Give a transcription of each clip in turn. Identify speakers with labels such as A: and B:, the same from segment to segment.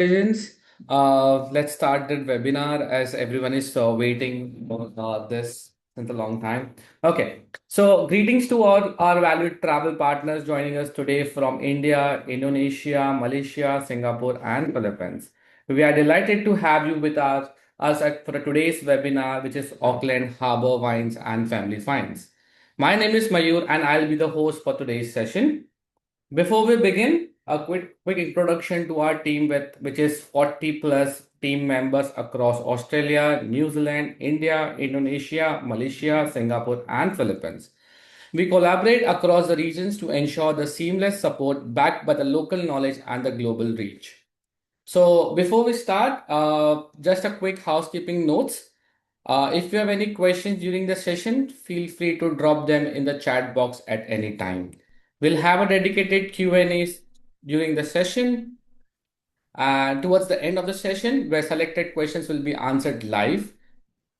A: Congratulations. Let's start the webinar as everyone is waiting for this since a long time. Okay, so greetings to all our valued travel partners joining us today from India, Indonesia, Malaysia, Singapore, and Philippines. We are delighted to have you with for today's webinar, which is Auckland Harbour Wines and Family Finds. My name is Mayur, and I'll be the host for today's session. Before we begin, a quick introduction to our team which is 40 plus team members across Australia, New Zealand, India, Indonesia, Malaysia, Singapore, and Philippines. We collaborate across the regions to ensure the seamless support backed by the local knowledge and the global reach. So before we start, just a quick housekeeping notes. If you have any questions during the session, feel free to drop them in the chat box at any time. We'll have a dedicated Q&A during the session and towards the end of the session where selected questions will be answered live.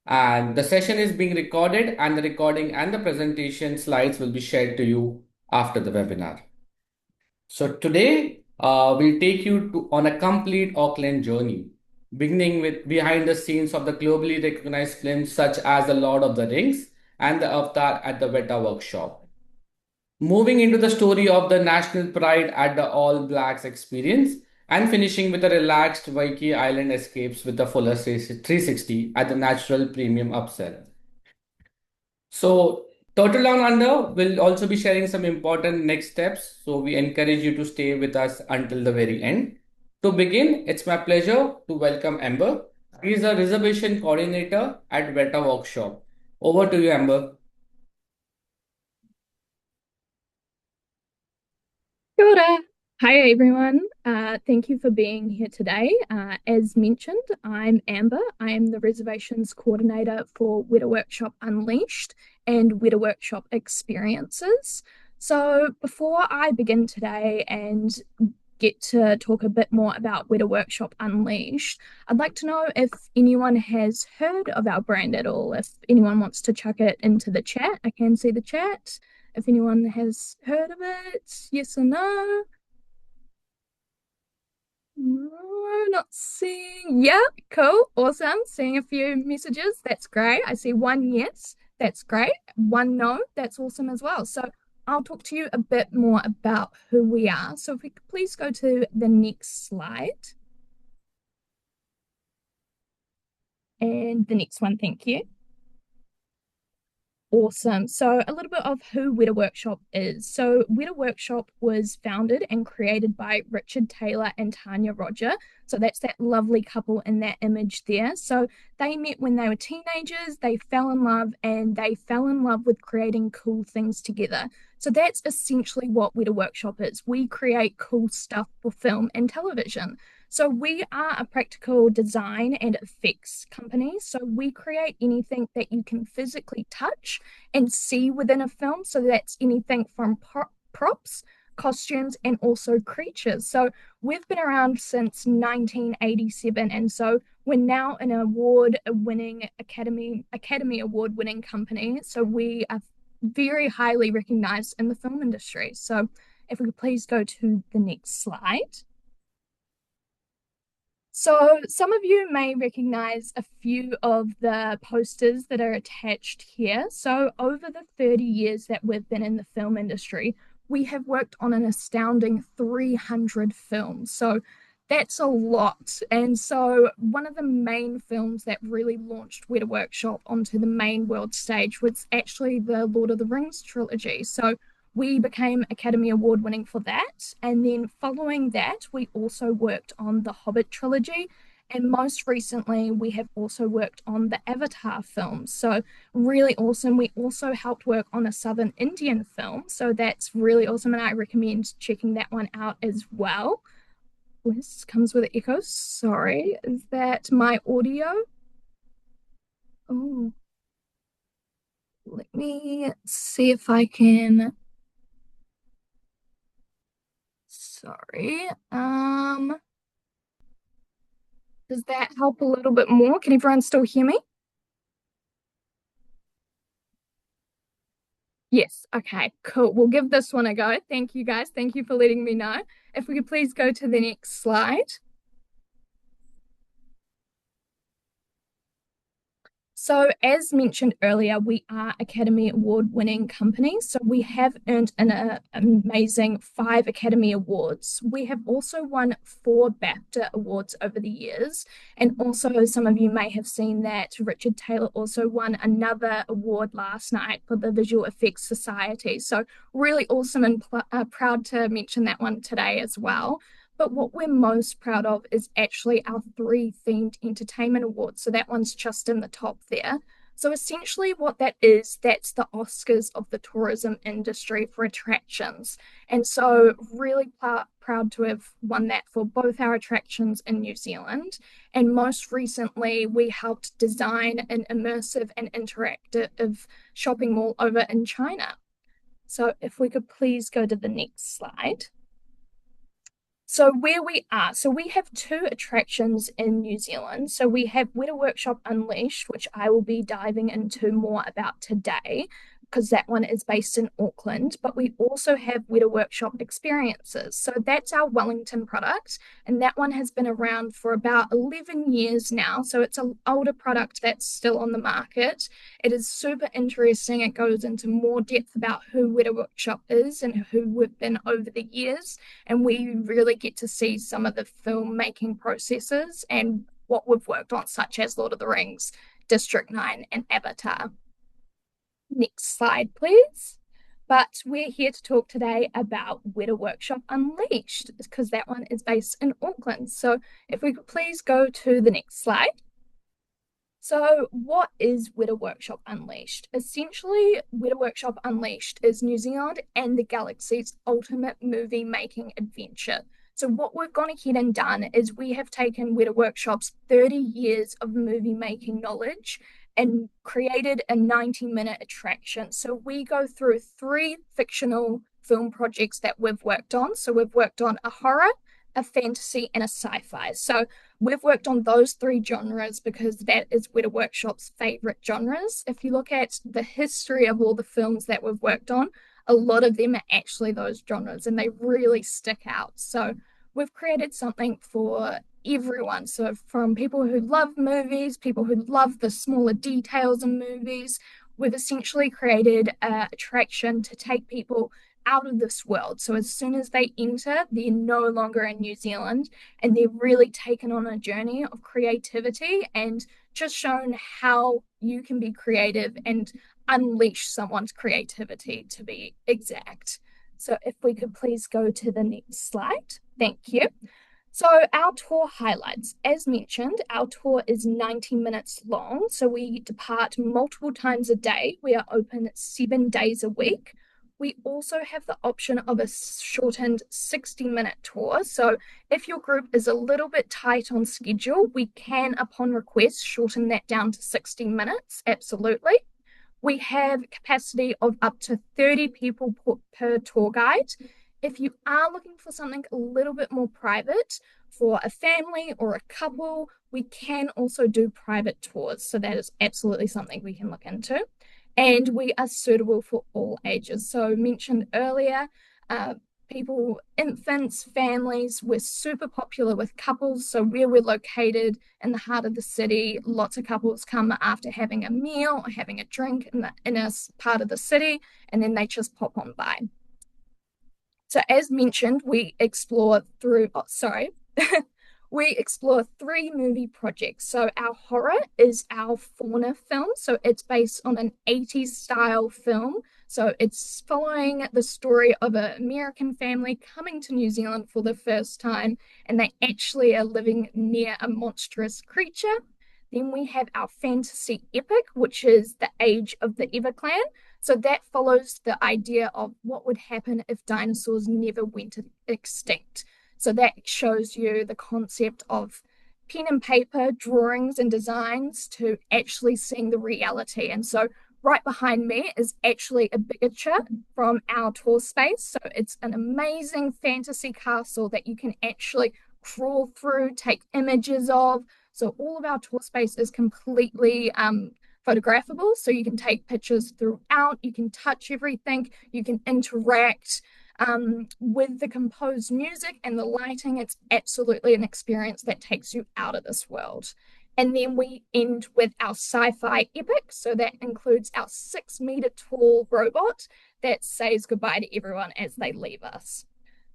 A: And the session is being recorded and the recording and the presentation slides will be shared to you after the webinar. So today, we'll take you on a complete Auckland journey, beginning with behind the scenes of the globally recognized films such as The Lord of the Rings and The Avatar at the Weta Workshop. Moving into the story of the national pride at the All Blacks experience, and finishing with a relaxed Waikiki Island escapes with the fuller 360 at the Natural Premium Upsell. So, Turtle Down Under will also be sharing some important next steps. So, we encourage you to stay with us until the very end. To begin, it's my pleasure to welcome Amber. She is a reservation coordinator at Weta Workshop. Over to you, Amber.
B: Kia ora. Hi everyone. Thank you for being here today. As mentioned, I'm Amber. I am the reservations coordinator for Weta Workshop Unleashed and Weta Workshop Experiences. So before I begin today and get to talk a bit more about Weta Workshop Unleashed, I'd like to know if anyone has heard of our brand at all. If anyone wants to chuck it into the chat, I can see the chat. If anyone has heard of it, yes or no? No, not seeing. Yeah, cool, awesome. Seeing a few messages. That's great. I see one yes. That's great. One no. That's awesome as well. So I'll talk to you a bit more about who we are. So if we could please go to the next slide and the next one, thank you. Awesome. So, a little bit of who Weta Workshop is. So, Weta Workshop was founded and created by Richard Taylor and Tanya Roger. So, that's that lovely couple in that image there. So, they met when they were teenagers, they fell in love, and they fell in love with creating cool things together. So, that's essentially what Weta Workshop is. We create cool stuff for film and television. So we are a practical design and effects company. So we create anything that you can physically touch and see within a film. So that's anything from props, costumes, and also creatures. So we've been around since 1987, and so we're now an award-winning Academy Award-winning company. So we are very highly recognized in the film industry. So if we could please go to the next slide. So, some of you may recognize a few of the posters that are attached here. So, over the 30 years that we've been in the film industry, we have worked on an astounding 300 films. So, that's a lot. And so, one of the main films that really launched Weta Workshop onto the main world stage was actually the Lord of the Rings trilogy. So, we became Academy Award winning for that. And then following that, we also worked on the Hobbit trilogy. And most recently, we have also worked on the Avatar film. So, really awesome. We also helped work on a Southern Indian film. So, that's really awesome. And I recommend checking that one out as well. This comes with an echo. Sorry. Is that my audio? Oh, let me see if I can. Sorry. Does that help a little bit more? Can everyone still hear me? Yes. Okay, cool. We'll give this one a go. Thank you guys. Thank you for letting me know. If we could please go to the next slide. So, as mentioned earlier, we are Academy Award winning company. So, we have earned an amazing 5 Academy Awards. We have also won 4 BAFTA Awards over the years. And also, some of you may have seen that Richard Taylor also won another award last night for the Visual Effects Society. So, really awesome and proud to mention that one today as well. But what we're most proud of is actually our 3 themed entertainment awards. So that one's just in the top there. So essentially, what that is, that's the Oscars of the tourism industry for attractions. And so, really proud to have won that for both our attractions in New Zealand. And most recently, we helped design an immersive and interactive shopping mall over in China. So, if we could please go to the next slide. So where we are, so we have 2 attractions in New Zealand. So we have Weta Workshop Unleashed, which I will be diving into more about today, because that one is based in Auckland. But we also have Weta Workshop Experiences. So that's our Wellington product, and that one has been around for about 11 years now. So it's an older product that's still on the market. It is super interesting. It goes into more depth about who Weta Workshop is and who we've been over the years, and we really get to see some of the filmmaking processes and what we've worked on, such as Lord of the Rings, District 9, and Avatar. Next slide, please. But we're here to talk today about Weta Workshop Unleashed because that one is based in Auckland. So if we could please go to the next slide. So, what is Weta Workshop Unleashed? Essentially, Weta Workshop Unleashed is New Zealand and the galaxy's ultimate movie making adventure. So, what we've gone ahead and done is we have taken Weta Workshop's 30 years of movie making knowledge and created a 90-minute attraction. So, we go through 3 fictional film projects that we've worked on. So, we've worked on a horror, a fantasy, and a sci fi. So, we've worked on those 3 genres because that is Weta Workshop's favorite genres. If you look at the history of all the films that we've worked on, a lot of them are actually those genres and they really stick out. So we've created something for everyone. So from people who love movies, people who love the smaller details in movies, we've essentially created an attraction to take people out of this world. So as soon as they enter, they're no longer in New Zealand and they're really taken on a journey of creativity and just shown how you can be creative and unleash someone's creativity, to be exact. So if we could please go to the next slide. Thank you. So, our tour highlights, as mentioned, our tour is 90 minutes long. So, we depart multiple times a day. We are open 7 days a week. We also have the option of a shortened 60-minute tour. So, if your group is a little bit tight on schedule, we can, upon request, shorten that down to 60 minutes. Absolutely. We have capacity of up to 30 people per tour guide. If you are looking for something a little bit more private for a family or a couple, we can also do private tours. So that is absolutely something we can look into. And we are suitable for all ages. So mentioned earlier, people, infants, families, we're super popular with couples. So where we're located in the heart of the city, lots of couples come after having a meal or having a drink in a part of the city, and then they just pop on by. So as mentioned, we explore we explore 3 movie projects. So our horror is our Fauna film. So it's based on an 80s style film. So it's following the story of an American family coming to New Zealand for the first time, and they actually are living near a monstrous creature. Then we have our fantasy epic, which is The Age of the Everclan. So that follows the idea of what would happen if dinosaurs never went extinct. So that shows you the concept of pen and paper, drawings and designs to actually seeing the reality. And so right behind me is actually a picture from our tour space. So it's an amazing fantasy castle that you can actually crawl through, take images of. So all of our tour space is completely photographable. So you can take pictures throughout, you can touch everything, you can interact with the composed music and the lighting. It's absolutely an experience that takes you out of this world. And then we end with our sci-fi epic. So that includes our 6 meter tall robot that says goodbye to everyone as they leave us.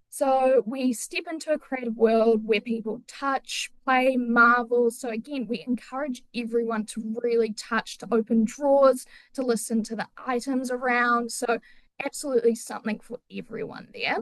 B: So we step into a creative world where people touch, play, marvel. So again, we encourage everyone to really touch, to open drawers, to listen to the items around. So absolutely something for everyone there.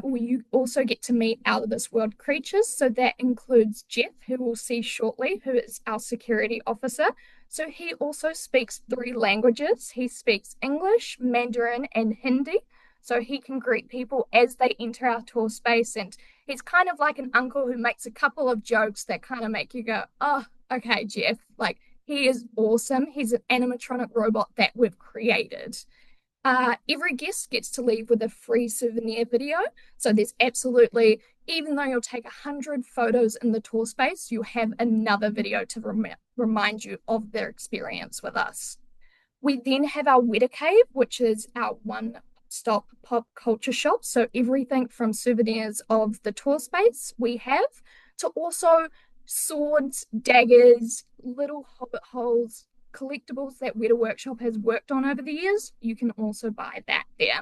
B: We also get to meet out of this world creatures. So that includes Jeff, who we'll see shortly, who is our security officer. So he also speaks 3 languages. He speaks English, Mandarin, and Hindi. So he can greet people as they enter our tour space. And he's kind of like an uncle who makes a couple of jokes that kind of make you go, oh, okay, Jeff. Like, he is awesome. He's an animatronic robot that we've created. Every guest gets to leave with a free souvenir video. So there's absolutely, even though you'll take 100 photos in the tour space, you'll have another video to remind you of their experience with us. We then have our Weta Cave, which is our one-stop pop culture shop. So everything from souvenirs of the tour space we have to also swords, daggers, little hobbit holes, collectibles that Weta Workshop has worked on over the years. You can also buy that there.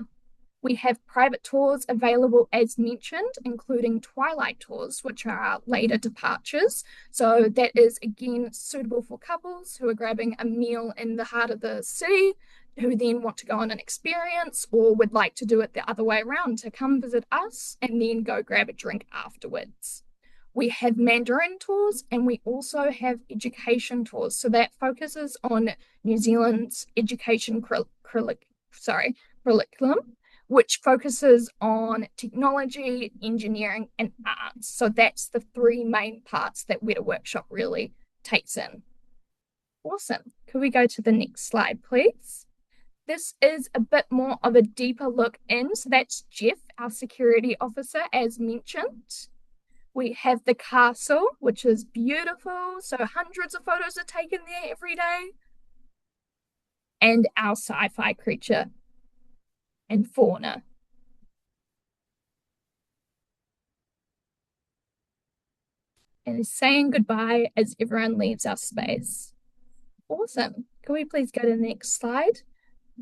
B: We have private tours available as mentioned, including twilight tours, which are our later departures. So that is again suitable for couples who are grabbing a meal in the heart of the city, who then want to go on an experience or would like to do it the other way around to come visit us and then go grab a drink afterwards. We have Mandarin tours and we also have education tours. So that focuses on New Zealand's education curriculum, which focuses on technology, engineering, and arts. So that's the 3 main parts that Weta Workshop really takes in. Awesome. Could we go to the next slide, please? This is a bit more of a deeper look in. So that's Jeff, our security officer, as mentioned. We have the castle, which is beautiful. So hundreds of photos are taken there every day. And our sci-fi creature and fauna. And is saying goodbye as everyone leaves our space. Awesome. Can we please go to the next slide?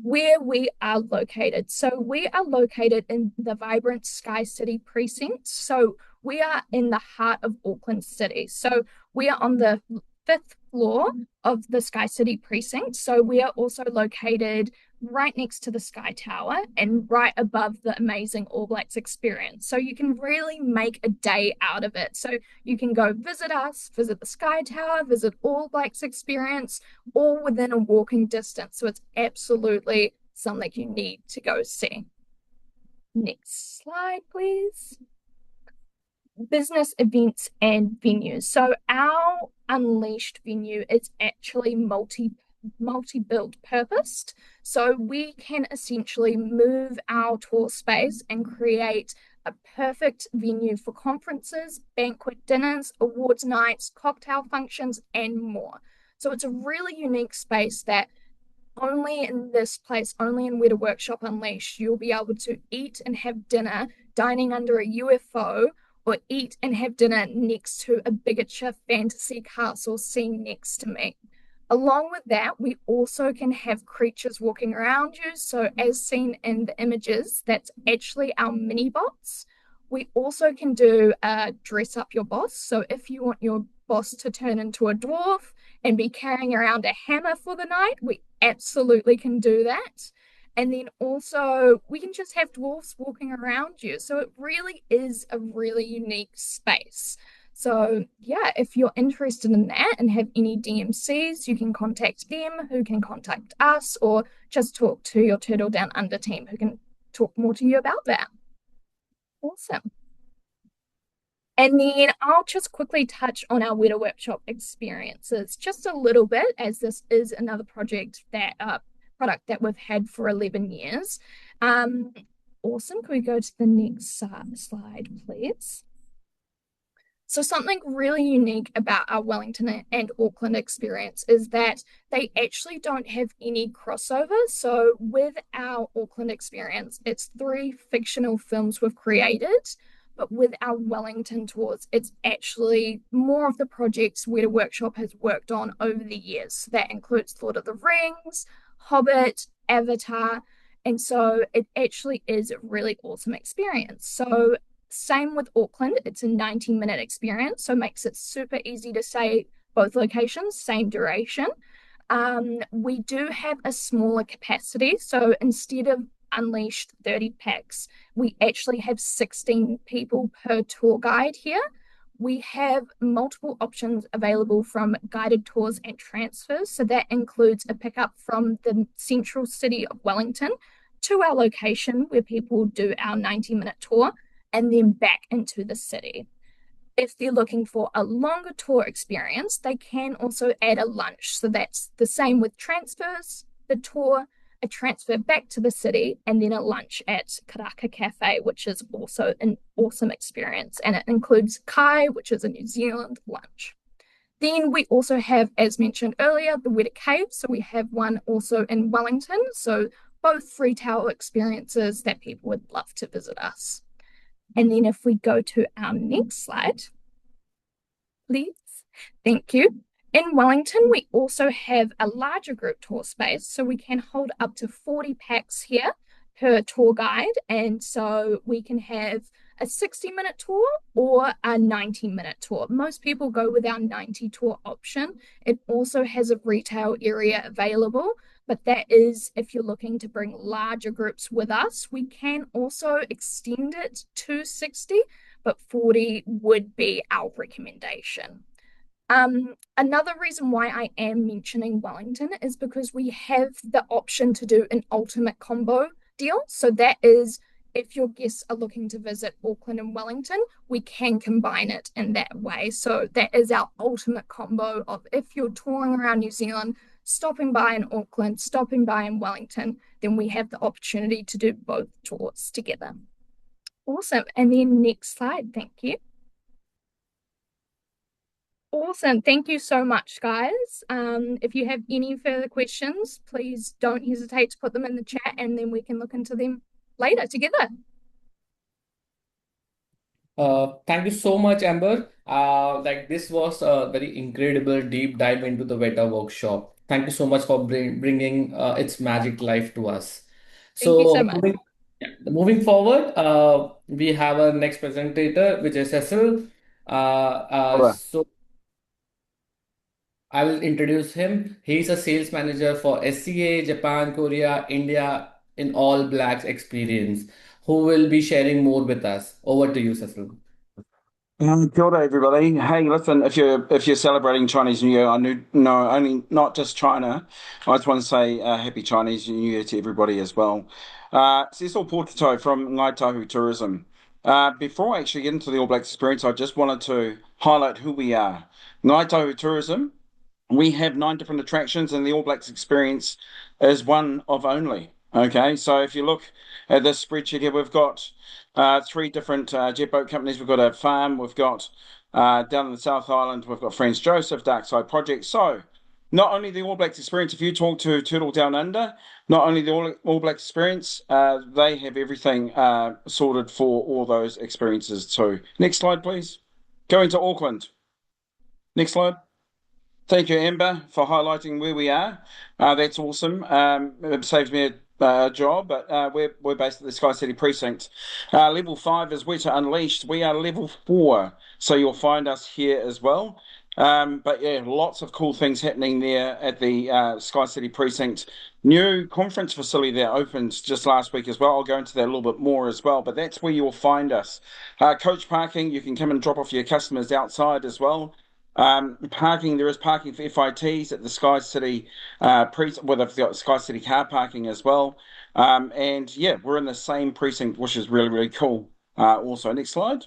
B: Where we are located. So we are located in the vibrant Sky City precinct. So we are in the heart of Auckland City. So we are on the 5th floor of the Sky City precinct. So we are also located right next to the Sky Tower and right above the amazing All Blacks experience. So you can really make a day out of it. So you can go visit us, visit the Sky Tower, visit All Blacks experience, all within a walking distance. So it's absolutely something you need to go see. Next slide, please. Business events and venues. So our Unleashed venue is actually multi-build purposed. So we can essentially move our tour space and create a perfect venue for conferences, banquet dinners, awards nights, cocktail functions, and more. So it's a really unique space that only in this place, only in Weta Workshop Unleashed, you'll be able to eat and have dinner dining under a UFO or eat and have dinner next to a Bigature fantasy castle scene next to me. Along with that, we also can have creatures walking around you. So, as seen in the images, that's actually our mini bots. We also can do dress up your boss. So, if you want your boss to turn into a dwarf and be carrying around a hammer for the night, we absolutely can do that. And then also, we can just have dwarfs walking around you. So, it really is a really unique space. So, yeah, if you're interested in that and have any DMCs, you can contact them, who can contact us, or just talk to your Turtle Down Under team, who can talk more to you about that. Awesome. And then I'll just quickly touch on our Weta Workshop experiences just a little bit, as this is another product that we've had for 11 years. Awesome. Can we go to the next slide, please? So something really unique about our Wellington and Auckland experience is that they actually don't have any crossover. So with our Auckland experience, it's 3 fictional films we've created, But with our Wellington tours, it's actually more of the projects Weta Workshop has worked on over the years. So that includes Lord of the Rings, Hobbit, Avatar. And so it actually is a really awesome experience. So, same with Auckland, it's a 90-minute experience. So, makes it super easy to say both locations, same duration. We do have a smaller capacity. So, instead of Unleashed 30 packs, we actually have 16 people per tour guide here. We have multiple options available from guided tours and transfers. So that includes a pickup from the central city of Wellington to our location where people do our 90-minute tour and then back into the city. If they're looking for a longer tour experience, they can also add a lunch. So that's the same with transfers, the tour, a transfer back to the city, and then a lunch at Karaka Cafe, which is also an awesome experience. And it includes kai, which is a New Zealand lunch. Then we also have, as mentioned earlier, the Weta Cave. So we have one also in Wellington. So both free towel experiences that people would love to visit us. And then if we go to our next slide, please. Thank you. In Wellington, we also have a larger group tour space, so we can hold up to 40 packs here per tour guide. And so we can have a 60-minute tour or a 90-minute tour. Most people go with our 90 tour option. It also has a retail area available, but that is if you're looking to bring larger groups with us. We can also extend it to 60, but 40 would be our recommendation. Another reason why I am mentioning Wellington is because we have the option to do an ultimate combo deal. So that is if your guests are looking to visit Auckland and Wellington, we can combine it in that way. So that is our ultimate combo of if you're touring around New Zealand, stopping by in Auckland, stopping by in Wellington, then we have the opportunity to do both tours together. Awesome. And then next slide. Thank you. Awesome. Thank you so much, guys. If you have any further questions, please don't hesitate to put them in the chat and then we can look into them later together.
A: Thank you so much, Amber. Like this was a very incredible deep dive into the Weta workshop. Thank you so much for bringing its magic life to us.
B: Thank you so
A: So
B: much.
A: moving forward, we have our next presenter, which is Cecil.
C: Harbour.
A: So I will introduce him. He's a sales manager for SCA, Japan, Korea, India in All Blacks experience, who will be sharing more with us. Over to you, Cecil.
C: Kia ora, everybody. Hey, listen, if you're celebrating Chinese New Year, I knew no, only not just China. I just want to say happy Chinese New Year to everybody as well. Cecil Portito from Ngai Tahu Tourism. Before I actually get into the All Blacks experience, I just wanted to highlight who we are. Ngai Tahu Tourism. We have 9 different attractions, and the All Blacks experience is one of only. Okay, so if you look at this spreadsheet here, we've got 3 different jet boat companies. We've got a farm, we've got down in the South Island, we've got Franz Joseph, Dark Side Project. So, not only the All Blacks experience, if you talk to Turtle Down Under, not only the All Blacks experience, they have everything sorted for all those experiences too. Next slide, please. Going to Auckland. Next slide. Thank you, Amber, for highlighting where we are. That's awesome. It saves me a job, but we're based at the Sky City Precinct. Level 5 is Weta Unleashed. We are level 4, so you'll find us here as well. But yeah, lots of cool things happening there at the Sky City Precinct. New conference facility that opened just last week as well. I'll go into that a little bit more as well, but that's where you'll find us. Coach parking, you can come and drop off your customers outside as well. Parking, there is parking for FITs at the Sky City precinct, well, they've got Sky City car parking as well. And yeah, we're in the same precinct, which is really, really cool. Also, next slide.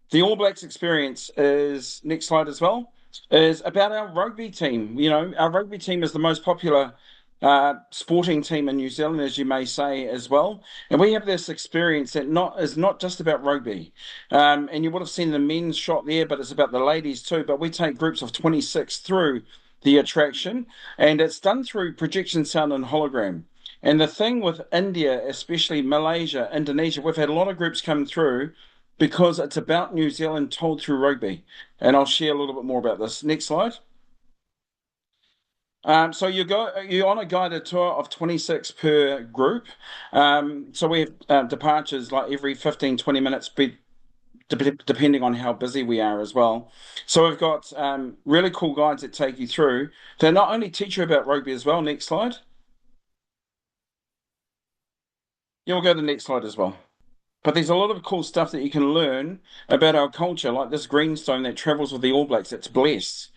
C: The All Blacks experience is, next slide as well, is about our rugby team. You know, our rugby team is the most popular sporting team in New Zealand, as you may say as well. And we have this experience that is not just about rugby. And you would have seen the men's shot there, but it's about the ladies too. But we take groups of 26 through the attraction, and it's done through projection, sound, and hologram. And the thing with India, especially Malaysia, Indonesia, we've had a lot of groups come through because it's about New Zealand told through rugby. And I'll share a little bit more about this. Next slide. So you're on a guided tour of 26 per group. So we have departures like every 15, 20 minutes, depending on how busy we are as well. So we've got really cool guides that take you through to not only teach you about rugby as well. Next slide. Yeah, we'll go to the next slide as well. But there's a lot of cool stuff that you can learn about our culture, like this greenstone that travels with the All Blacks. It's blessed.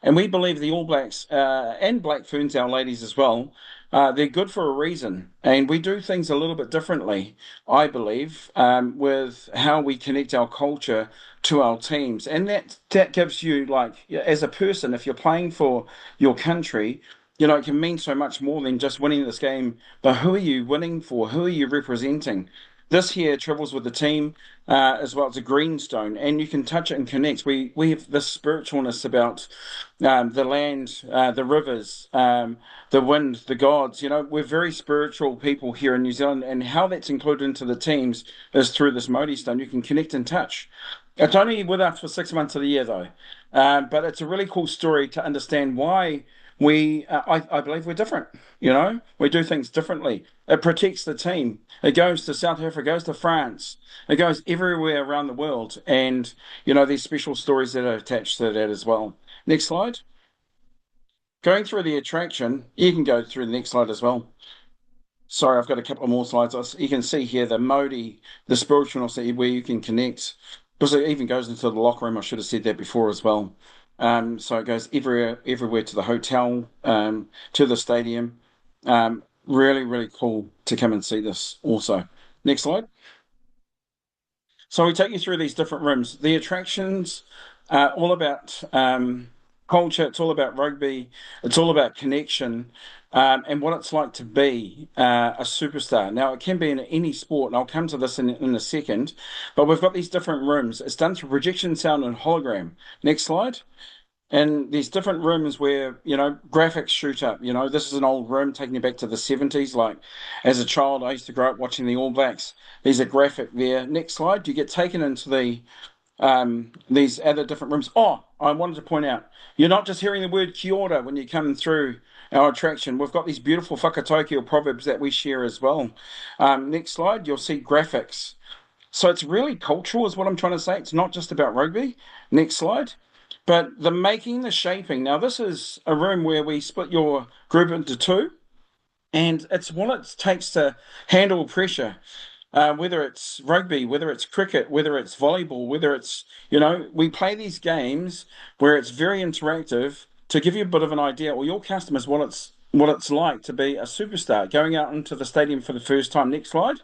C: And we believe the All Blacks and Black Ferns, our ladies as well, they're good for a reason. And we do things a little bit differently, I believe, with how we connect our culture to our teams. And that gives you, like, as a person, if you're playing for your country, it can mean so much more than just winning this game. But who are you winning for? Who are you representing? This here travels with the team as well. It's a greenstone, and you can touch it and connect. We have this spiritualness about the land, the rivers, the wind, the gods. We're very spiritual people here in New Zealand, and how that's included into the teams is through this Modi stone. You can connect and touch. It's only with us for 6 months of the year, though. But it's a really cool story to understand why I believe we're different. We do things differently. It protects the team. It goes to South Africa, it goes to France, it goes everywhere around the world. And, there's special stories that are attached to that as well. Next slide. Going through the attraction, you can go through the next slide as well. Sorry, I've got a couple more slides. You can see here the Modi, the spiritualness where you can connect. Because it even goes into the locker room. I should have said that before as well. So it goes everywhere to the hotel, to the stadium. Really, really cool to come and see this also. Next slide. So we take you through these different rooms. The attractions are all about culture. It's all about rugby. It's all about connection, and what it's like to be a superstar. Now, it can be in any sport, and I'll come to this in a second. But we've got these different rooms. It's done through projection, sound, and hologram. Next slide. And there's different rooms where, graphics shoot up. This is an old room taking you back to the 70s. Like, as a child, I used to grow up watching the All Blacks. There's a graphic there. Next slide. You get taken into these other different rooms. Oh, I wanted to point out, you're not just hearing the word kia ora when you come through our attraction. We've got these beautiful whakataukī or proverbs that we share as well. Next slide. You'll see graphics. So it's really cultural is what I'm trying to say. It's not just about rugby. Next slide. But the making, the shaping. Now, this is a room where we split your group into two, and it's what it takes to handle pressure, whether it's rugby, whether it's cricket, whether it's volleyball, whether it's, we play these games where it's very interactive to give you a bit of an idea, or your customers, what it's like to be a superstar going out into the stadium for the first time. Next slide.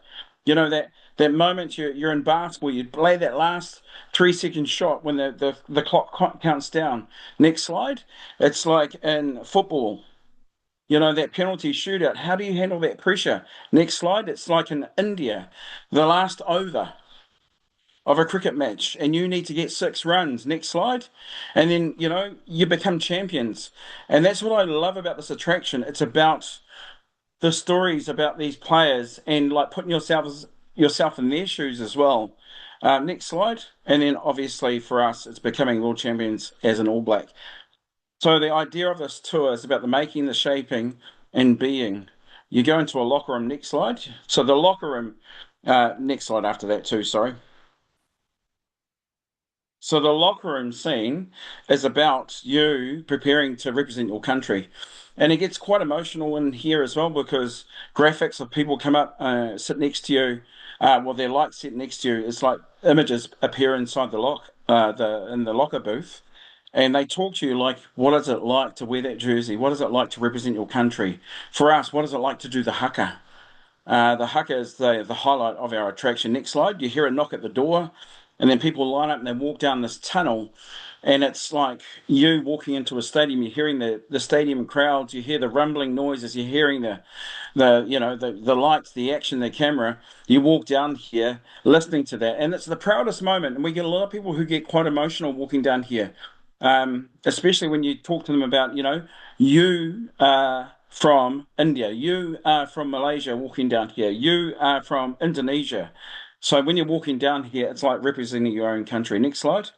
C: That moment you're in basketball, you play that last 3 second shot when the clock counts down. Next slide. It's like in football, that penalty shootout. How do you handle that pressure? Next slide. It's like in India, the last over of a cricket match, and you need to get 6 runs. Next slide. And then, you become champions. And that's what I love about this attraction. It's about the stories about these players and like putting yourself in their shoes as well. Next slide. And then obviously for us, it's becoming world champions as an All Black. So the idea of this tour is about the making, the shaping, and being. You go into a locker room. Next slide. So the locker room, next slide after that too, sorry. So the locker room scene is about you preparing to represent your country. And it gets quite emotional in here as well because graphics of people come up, sit next to you. Well, they're like sitting next to you. It's like images appear inside in the locker booth, and they talk to you like, what is it like to wear that jersey? What is it like to represent your country? For us, what is it like to do the haka? The haka is the highlight of our attraction. Next slide. You hear a knock at the door, and then people line up and they walk down this tunnel, and it's like you walking into a stadium. You're hearing the stadium crowds. You hear the rumbling noises. You're hearing the lights, the action, the camera. You walk down here listening to that, and it's the proudest moment. And we get a lot of people who get quite emotional walking down here, especially when you talk to them about, you are from India, you are from Malaysia walking down here, you are from Indonesia. So when you're walking down here, it's like representing your own country. Next slide.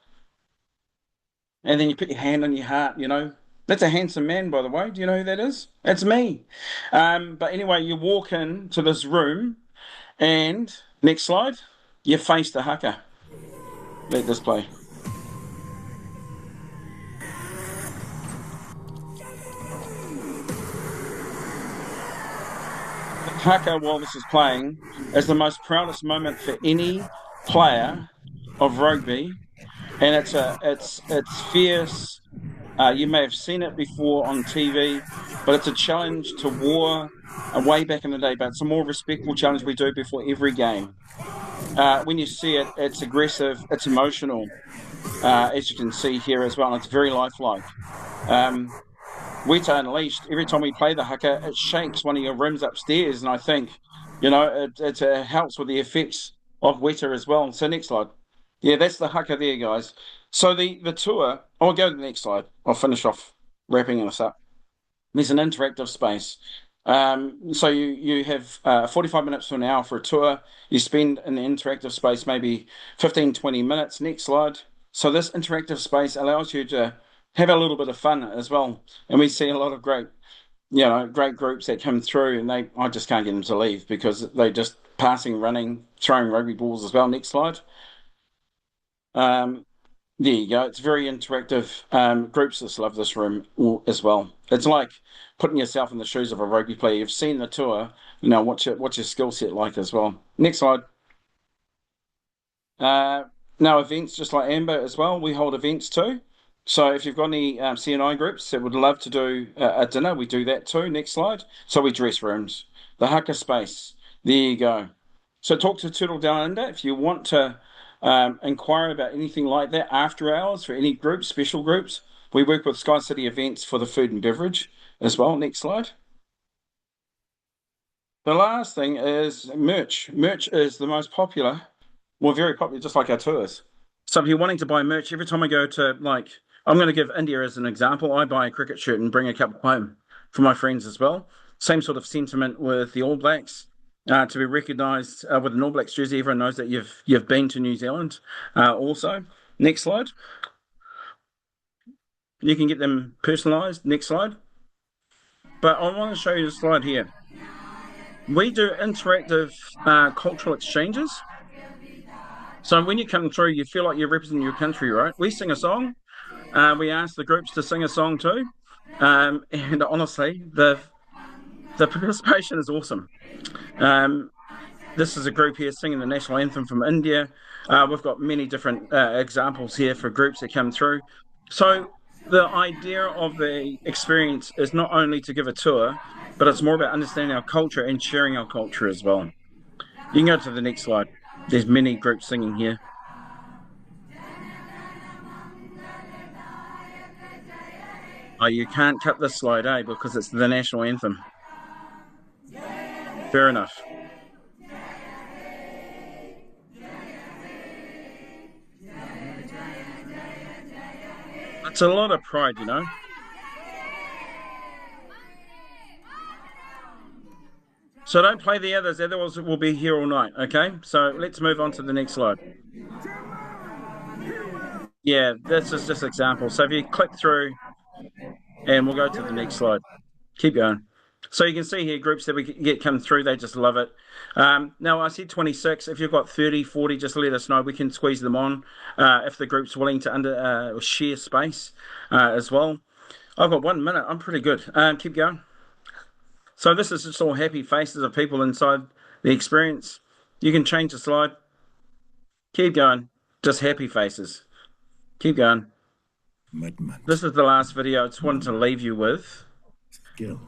C: And then you put your hand on your heart, you know. That's a handsome man, by the way. Do you know who that is? That's me. But anyway, you walk into this room and next slide, you face the haka. Let this play. The haka, while this is playing, is the most proudest moment for any player of rugby, and it's fierce. You may have seen it before on TV, but it's a challenge to war way back in the day. But it's a more respectful challenge we do before every game. When you see it, it's aggressive, it's emotional, as you can see here as well. And it's very lifelike. Weta Unleashed, every time we play the haka, it shakes one of your rims upstairs. And I think, you know, it helps with the effects of Weta as well. So next slide. Yeah, that's the haka there, guys. So the tour, I'll go to the next slide. I'll finish off wrapping this up. There's an interactive space. So you have 45 minutes to an hour for a tour. You spend in the interactive space maybe 15, 20 minutes. Next slide. So this interactive space allows you to have a little bit of fun as well. And we see a lot of great groups that come through, and I just can't get them to leave because they just passing, running, throwing rugby balls as well. Next slide. There you go. It's very interactive. Groups just love this room as well. It's like putting yourself in the shoes of a rugby player. You've seen the tour. Now, what's your skill set like as well? Next slide. Now, events just like Amber as well. We hold events too. So if you've got any CNI groups that would love to do a dinner, we do that too. Next slide. So we dress rooms. The haka space. There you go. So talk to Turtle Down Under if you want to inquire about anything like that after hours for any groups, special groups. We work with Sky City Events for the food and beverage as well. Next slide. The last thing is merch. Merch is the most popular, well, very popular, just like our tours. So if you're wanting to buy merch, every time I go to, like, I'm going to give India as an example. I buy a cricket shirt and bring a couple home for my friends as well. Same sort of sentiment with the All Blacks. To be recognised with an All Blacks jersey, everyone knows that you've been to New Zealand. Also, next slide. You can get them personalised. Next slide. But I want to show you the slide here. We do interactive cultural exchanges. So when you come through, you feel like you're representing your country, right? We sing a song. We ask the groups to sing a song too. And honestly, the participation is awesome. This is a group here singing the national anthem from India. We've got many different examples here for groups that come through. So the idea of the experience is not only to give a tour, but it's more about understanding our culture and sharing our culture as well. You can go to the next slide. There's many groups singing here. Oh, you can't cut this slide, because it's the national anthem. Fair enough. It's a lot of pride, you know. So don't play the others, otherwise we'll be here all night, okay? So let's move on to the next slide. Yeah, this is just an example. So if you click through, and we'll go to the next slide. Keep going. So you can see here groups that we get come through, they just love it. Now I said 26. If you've got 30, 40, just let us know. We can squeeze them on if the group's willing to share space as well. I've got 1 minute. I'm pretty good. Keep going. So this is just all happy faces of people inside the experience. You can change the slide. Keep going. Just happy faces. Keep going.
D: Commitment.
C: This is the last video I just wanted to leave you with.
D: Skill.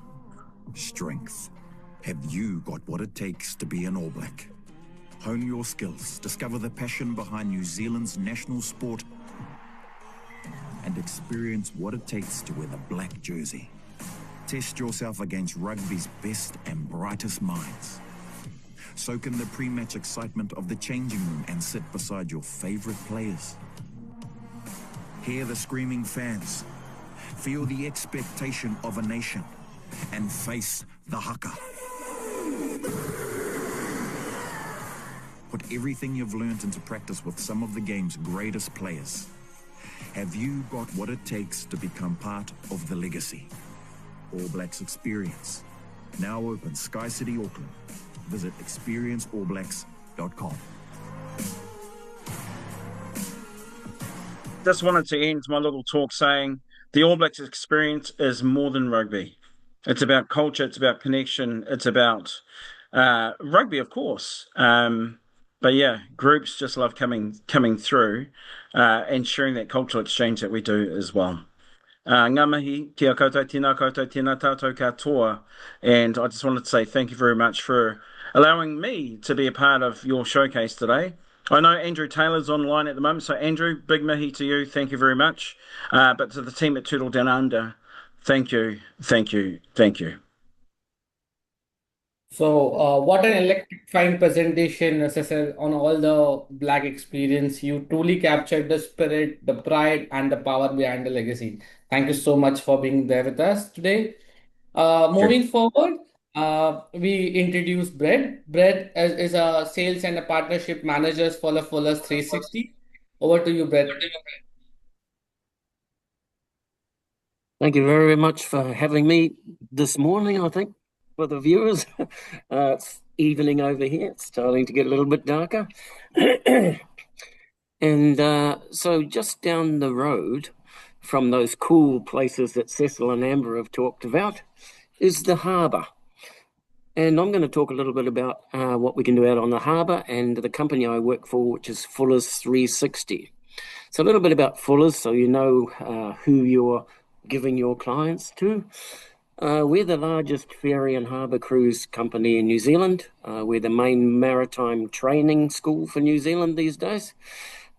D: Strength. Have you got what it takes to be an All Black? Hone your skills, discover the passion behind New Zealand's national sport, and experience what it takes to wear the black jersey. Test yourself against rugby's best and brightest minds. Soak in the pre-match excitement of the changing room and sit beside your favourite players. Hear the screaming fans, feel the expectation of a nation, and face the haka. Put everything you've learned into practice with some of the game's greatest players. Have you got what it takes to become part of the legacy? All Blacks Experience. Now open Sky City, Auckland. Visit experienceallblacks.com.
C: Just wanted to end my little talk saying the All Blacks experience is more than rugby. It's about culture, it's about connection, it's about rugby, of course. But yeah, groups just love coming through and sharing that cultural exchange that we do as well. Ngā mihi, kia koutou, tēnā koutou, tēnā tātou katoa. And I just wanted to say thank you very much for allowing me to be a part of your showcase today. I know Andrew Taylor's online at the moment, so Andrew, big mihi to you, thank you very much. But to the team at Turtle Down Under, thank you, thank you, thank you.
A: So, what an electrifying presentation, Cecil, on all the Black experience. You truly captured the spirit, the pride, and the power behind the legacy. Thank you so much for being there with us today.
C: Sure.
A: Moving forward, we introduced Brett. Brett is a sales and a partnership manager for the Fullers 360. Over to you, Brett.
E: Thank you very much for having me this morning, I think, for the viewers. It's evening over here. It's starting to get a little bit darker. And so just down the road from those cool places that Cecil and Amber have talked about is the Harbour. And I'm going to talk a little bit about what we can do out on the Harbour and the company I work for, which is Fullers 360. So a little bit about Fullers, so you know who you're giving your clients to. We're the largest ferry and harbour cruise company in New Zealand. We're the main maritime training school for New Zealand these days.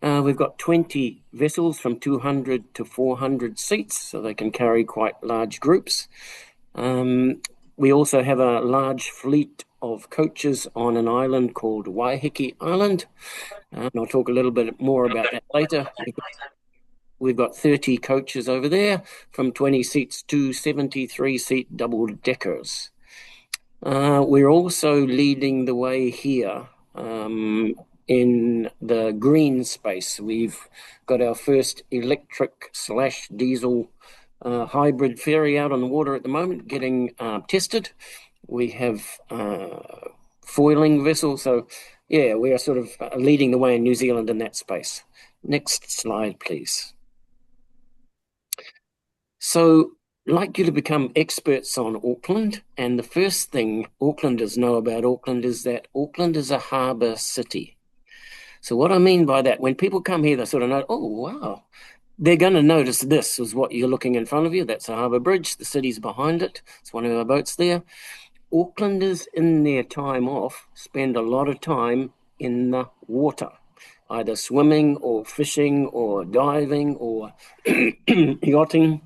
E: We've got 20 vessels from 200 to 400 seats, so they can carry quite large groups. We also have a large fleet of coaches on an island called Waiheke Island. And I'll talk a little bit more about that later. We've got 30 coaches over there, from 20 seats to 73-seat double-deckers. We're also leading the way here in the green space. We've got our first electric/diesel hybrid ferry out on the water at the moment, getting tested. We have foiling vessels, so yeah, we are sort of leading the way in New Zealand in that space. Next slide, please. So, I'd like you to become experts on Auckland, and the first thing Aucklanders know about Auckland is that Auckland is a harbour city. So what I mean by that, when people come here, they sort of know, oh, wow. They're going to notice this is what you're looking in front of you. That's a harbour bridge. The city's behind it. It's one of our boats there. Aucklanders, in their time off, spend a lot of time in the water, either swimming or fishing or diving or yachting.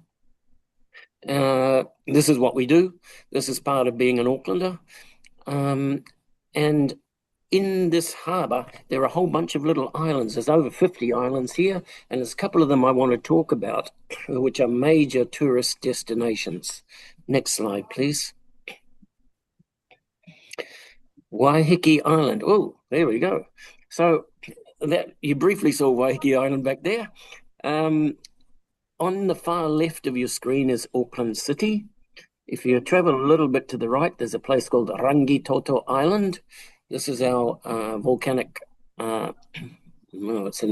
E: This is what we do. This is part of being an Aucklander. And in this harbour, there are a whole bunch of little islands. There's over 50 islands here, and there's a couple of them I want to talk about, which are major tourist destinations. Next slide, please. Waiheke Island. Oh, there we go. So that you briefly saw Waiheke Island back there. On the far left of your screen is Auckland City. If you travel a little bit to the right, there's a place called Rangitoto Island. This is our volcanic, well, it's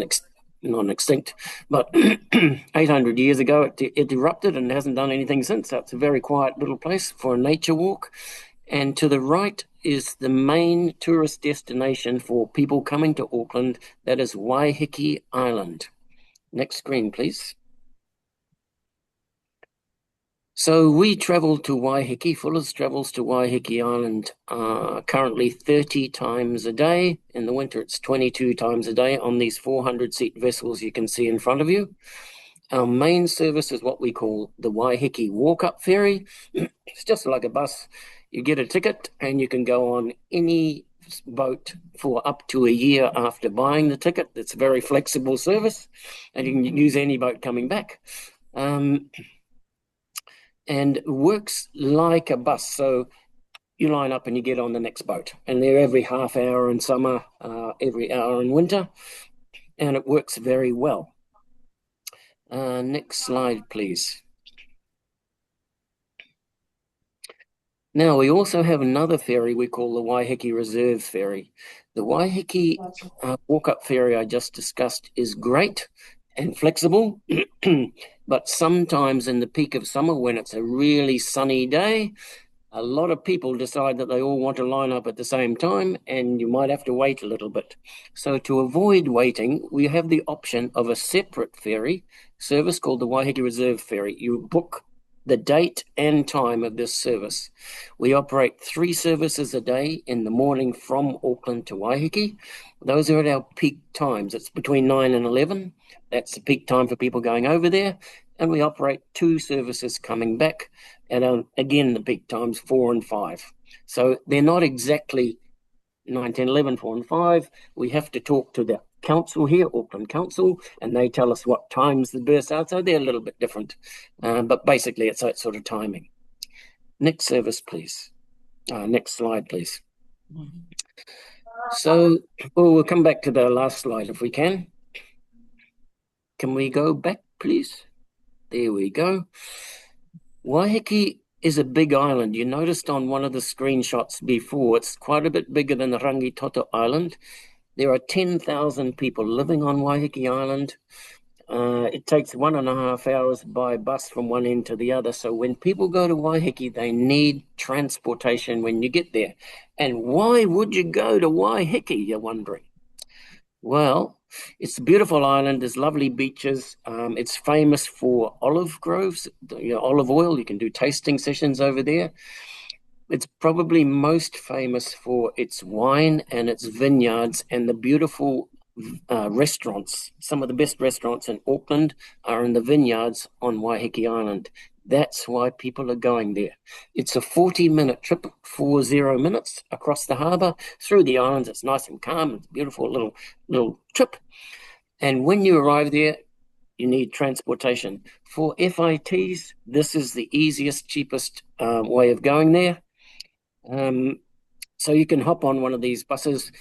E: not extinct, but 800 years ago it erupted and hasn't done anything since. So it's a very quiet little place for a nature walk. And to the right is the main tourist destination for people coming to Auckland. That is Waiheke Island. Next screen, please. So we travel to Waiheke. Fullers travels to Waiheke Island currently 30 times a day. In the winter, it's 22 times a day on these 400-seat vessels you can see in front of you. Our main service is what we call the Waiheke walk-up ferry. It's just like a bus. You get a ticket and you can go on any boat for up to a year after buying the ticket. It's a very flexible service, and you can use any boat coming back. And works like a bus. So you line up and you get on the next boat. And they're every half hour in summer, every hour in winter, and it works very well. Next slide, please. Now, we also have another ferry we call the Waiheke Reserve Ferry. The Waiheke walk-up ferry I just discussed is great and flexible, but sometimes in the peak of summer when it's a really sunny day, a lot of people decide that they all want to line up at the same time, and you might have to wait a little bit. So to avoid waiting, we have the option of a separate ferry service called the Waiheke Reserve Ferry. You book the date and time of this service. We operate 3 services a day in the morning from Auckland to Waiheke. Those are at our peak times. It's between 9 and 11. That's the peak time for people going over there. And we operate 2 services coming back at, again, the peak times, 4 and 5. So they're not exactly 9, 10, 11, 4 and 5. We have to talk to the council here, Auckland Council, and they tell us what times the berths are, so they're a little bit different. But basically, it's that sort of timing. Next service, please. Next slide, please. So we'll come back to the last slide if we can. Can we go back, please? There we go. Waiheke is a big island. You noticed on one of the screenshots before, it's quite a bit bigger than the Rangitoto Island. There are 10,000 people living on Waiheke Island. It takes 1.5 hours by bus from one end to the other. So when people go to Waiheke, they need transportation when you get there. And why would you go to Waiheke, you're wondering? Well, it's a beautiful island. There's lovely beaches. It's famous for olive groves, olive oil. You can do tasting sessions over there. It's probably most famous for its wine and its vineyards and the beautiful restaurants. Some of the best restaurants in Auckland are in the vineyards on Waiheke Island. That's why people are going there. It's a 40-minute trip, 40 minutes across the harbour through the islands. It's nice and calm. It's a beautiful little trip. And when you arrive there, you need transportation. For FITs, this is the easiest, cheapest way of going there. So you can hop on one of these buses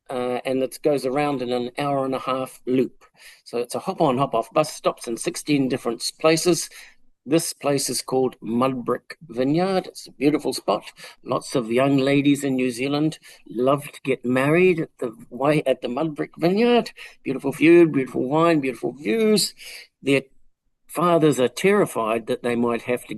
E: and it goes around in an 1.5-hour loop. So it's a hop-on, hop-off bus, stops in 16 different places. This place is called Mudbrick Vineyard. It's a beautiful spot. Lots of young ladies in New Zealand love to get married at the Mudbrick Vineyard. Beautiful food, beautiful wine, beautiful views. Their fathers are terrified that they might have to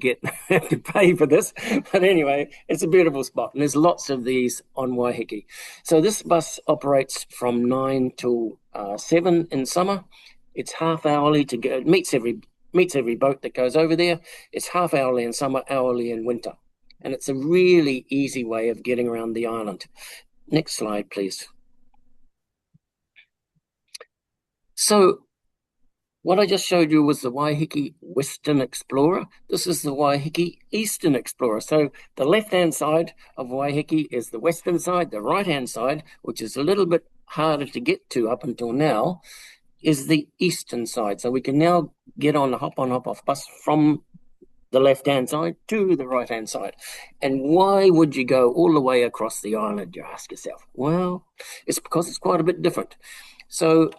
E: pay for this. But anyway, it's a beautiful spot. And there's lots of these on Waiheke. So this bus operates from 9 till 7 in summer. It's half-hourly to go. It meets every boat that goes over there. It's half-hourly in summer, hourly in winter. And it's a really easy way of getting around the island. Next slide, please. So what I just showed you was the Waiheke Western Explorer. This is the Waiheke Eastern Explorer. So the left-hand side of Waiheke is the western side. The right-hand side, which is a little bit harder to get to up until now, is the eastern side. So we can now get on a hop-on, hop-off bus from the left-hand side to the right-hand side. And why would you go all the way across the island, you ask yourself? Well, it's because it's quite a bit different. So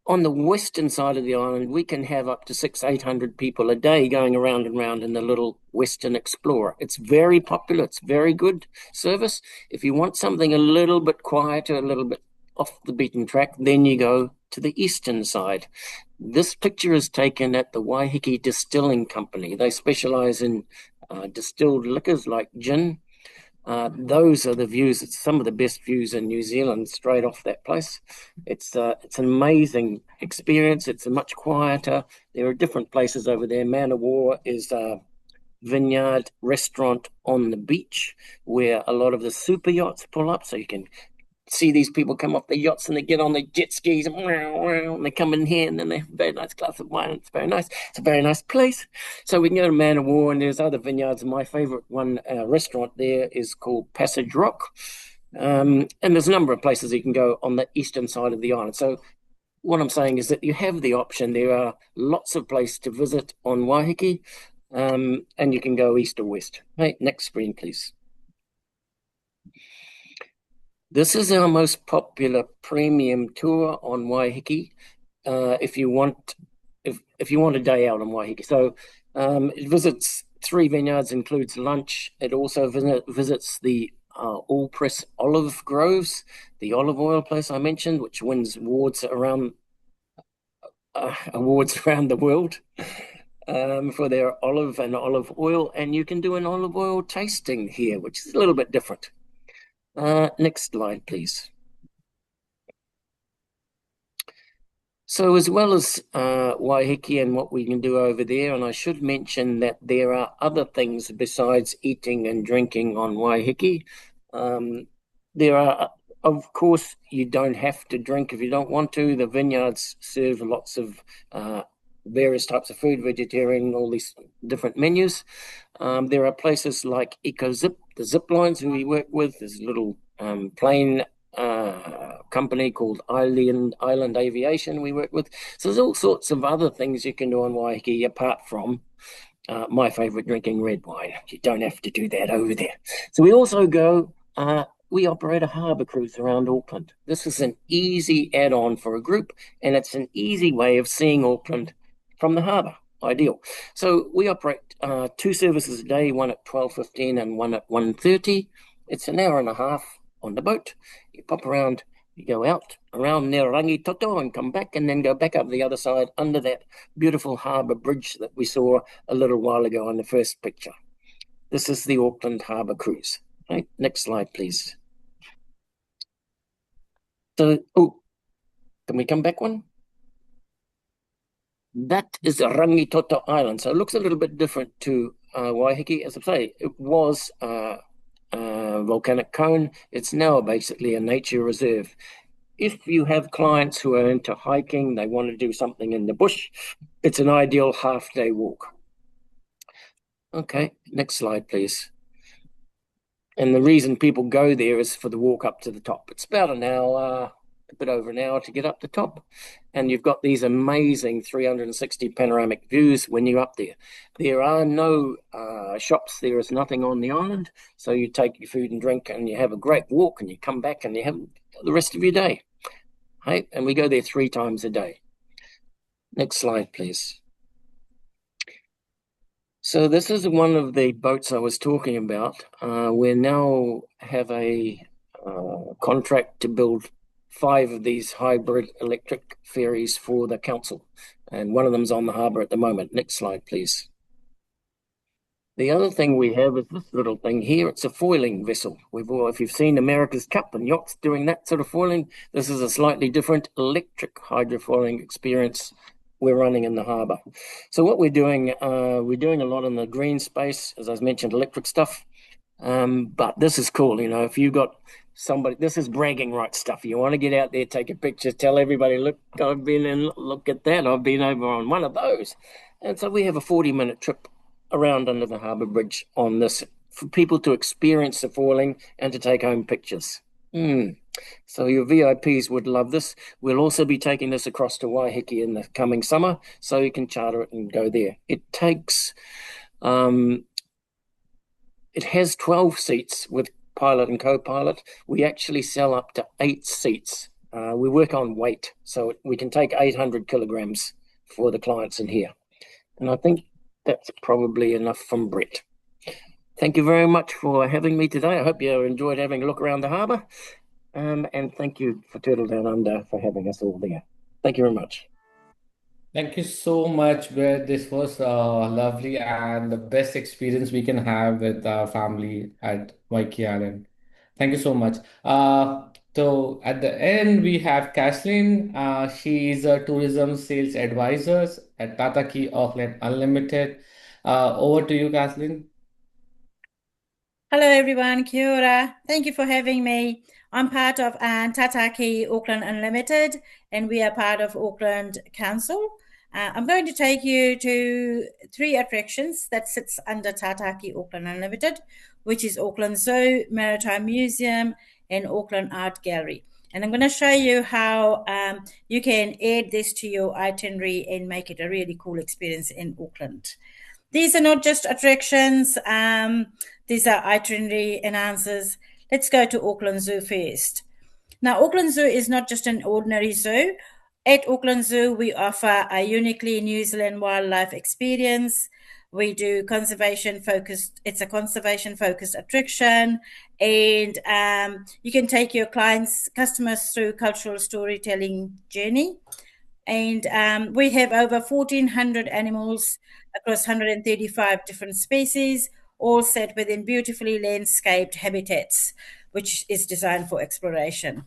E: on the western side of the island, we can have up to 600-800 people a day going around and around in the little Western Explorer. It's very popular. It's very good service. If you want something a little bit quieter, a little bit off the beaten track, then you go to the eastern side. This picture is taken at the Waiheke Distilling Company. They specialize in distilled liquors like gin. Those are the views. It's some of the best views in New Zealand straight off that place. It's an amazing experience. It's much quieter. There are different places over there. Man of War is a vineyard restaurant on the beach where a lot of the super yachts pull up, so you can see these people come off the yachts and they get on the jet skis and they come in here and then they have a very nice glass of wine. It's very nice. It's a very nice place. So we can go to Man of War and there's other vineyards. My favorite one, restaurant there is called Passage Rock. And there's a number of places you can go on the eastern side of the island. So what I'm saying is that you have the option. There are lots of places to visit on Waiheke, and you can go east or west. Hey, next screen, please. This is our most popular premium tour on Waiheke. If you want a day out on Waiheke. So it visits 3 vineyards, includes lunch. It also visits the All Press olive groves, the olive oil place I mentioned, which wins awards around the world for their olive and olive oil. And you can do an olive oil tasting here, which is a little bit different. Next slide, please. So as well as Waiheke and what we can do over there, and I should mention that there are other things besides eating and drinking on Waiheke. There are, of course, you don't have to drink if you don't want to. The vineyards serve lots of various types of food, vegetarian, all these different menus. There are places like EcoZip, the zip lines who we work with. There's a little plane company called Island Aviation we work with. So there's all sorts of other things you can do on Waiheke apart from my favorite, drinking red wine. You don't have to do that over there. So we also we operate a harbour cruise around Auckland. This is an easy add-on for a group, and it's an easy way of seeing Auckland from the harbour. Ideal. So we operate 2 services a day, one at 12:15 and one at 1:30. It's an hour and a half on the boat. You pop around, you go out around near Rangitoto and come back, and then go back up the other side under that beautiful harbour bridge that we saw a little while ago on the first picture. This is the Auckland Harbour Cruise. Right, next slide, please. So, can we come back one? That is Rangitoto Island. So it looks a little bit different to Waiheke. As I say, it was a volcanic cone. It's now basically a nature reserve. If you have clients who are into hiking, they want to do something in the bush, it's an ideal half-day walk. Okay, next slide, please. And the reason people go there is for the walk up to the top. It's about an hour, a bit over an hour to get up the top. And you've got these amazing 360 panoramic views when you're up there. There are no shops. There is nothing on the island. So you take your food and drink and you have a great walk, and you come back and you have the rest of your day. Right? And we go there 3 times a day. Next slide, please. So this is one of the boats I was talking about. We now have a contract to build 5 of these hybrid electric ferries for the council, and one of them's on the harbour at the moment. Next slide, please. The other thing we have is this little thing here. It's a foiling vessel. If you've seen America's Cup and yachts doing that sort of foiling, this is a slightly different electric hydrofoiling experience we're running in the harbour. So what we're doing a lot in the green space, as I mentioned, electric stuff. But this is cool, if you've got somebody, this is bragging rights stuff. You want to get out there, take a picture, tell everybody, look, I've been in, look at that, I've been over on one of those. And so we have a 40-minute trip around under the harbour bridge on this for people to experience the foiling and to take home pictures. So your VIPs would love this. We'll also be taking this across to Waiheke in the coming summer, so you can charter it and go there. It has 12 seats with pilot and co-pilot. We actually sell up to 8 seats. We work on weight, so we can take 800 kilograms for the clients in here. And I think that's probably enough from Brett. Thank you very much for having me today. I hope you enjoyed having a look around the harbour. And thank you for Turtle Down Under for having us all there. Thank you very much.
A: Thank you so much, Brett. This was lovely and the best experience we can have with our family at Waikiki Island. Thank you so much. So at the end, we have Kathleen. She is a tourism sales advisor at Tataki Auckland Unlimited. Over to you, Kathleen.
F: Hello everyone, kia ora. Thank you for having me. I'm part of Tataki Auckland Unlimited, and we are part of Auckland Council. I'm going to take you to 3 attractions that sits under Tataki Auckland Unlimited, which is Auckland Zoo, Maritime Museum, and Auckland Art Gallery. And I'm going to show you how you can add this to your itinerary and make it a really cool experience in Auckland. These are not just attractions, these are itinerary enhancers. Let's go to Auckland Zoo first. Now, Auckland Zoo is not just an ordinary zoo. At Auckland Zoo, we offer a uniquely New Zealand wildlife experience. We do conservation-focused, it's a conservation-focused attraction, and you can take your customers through cultural storytelling journey. And we have over 1,400 animals across 135 different species, all set within beautifully landscaped habitats, which is designed for exploration.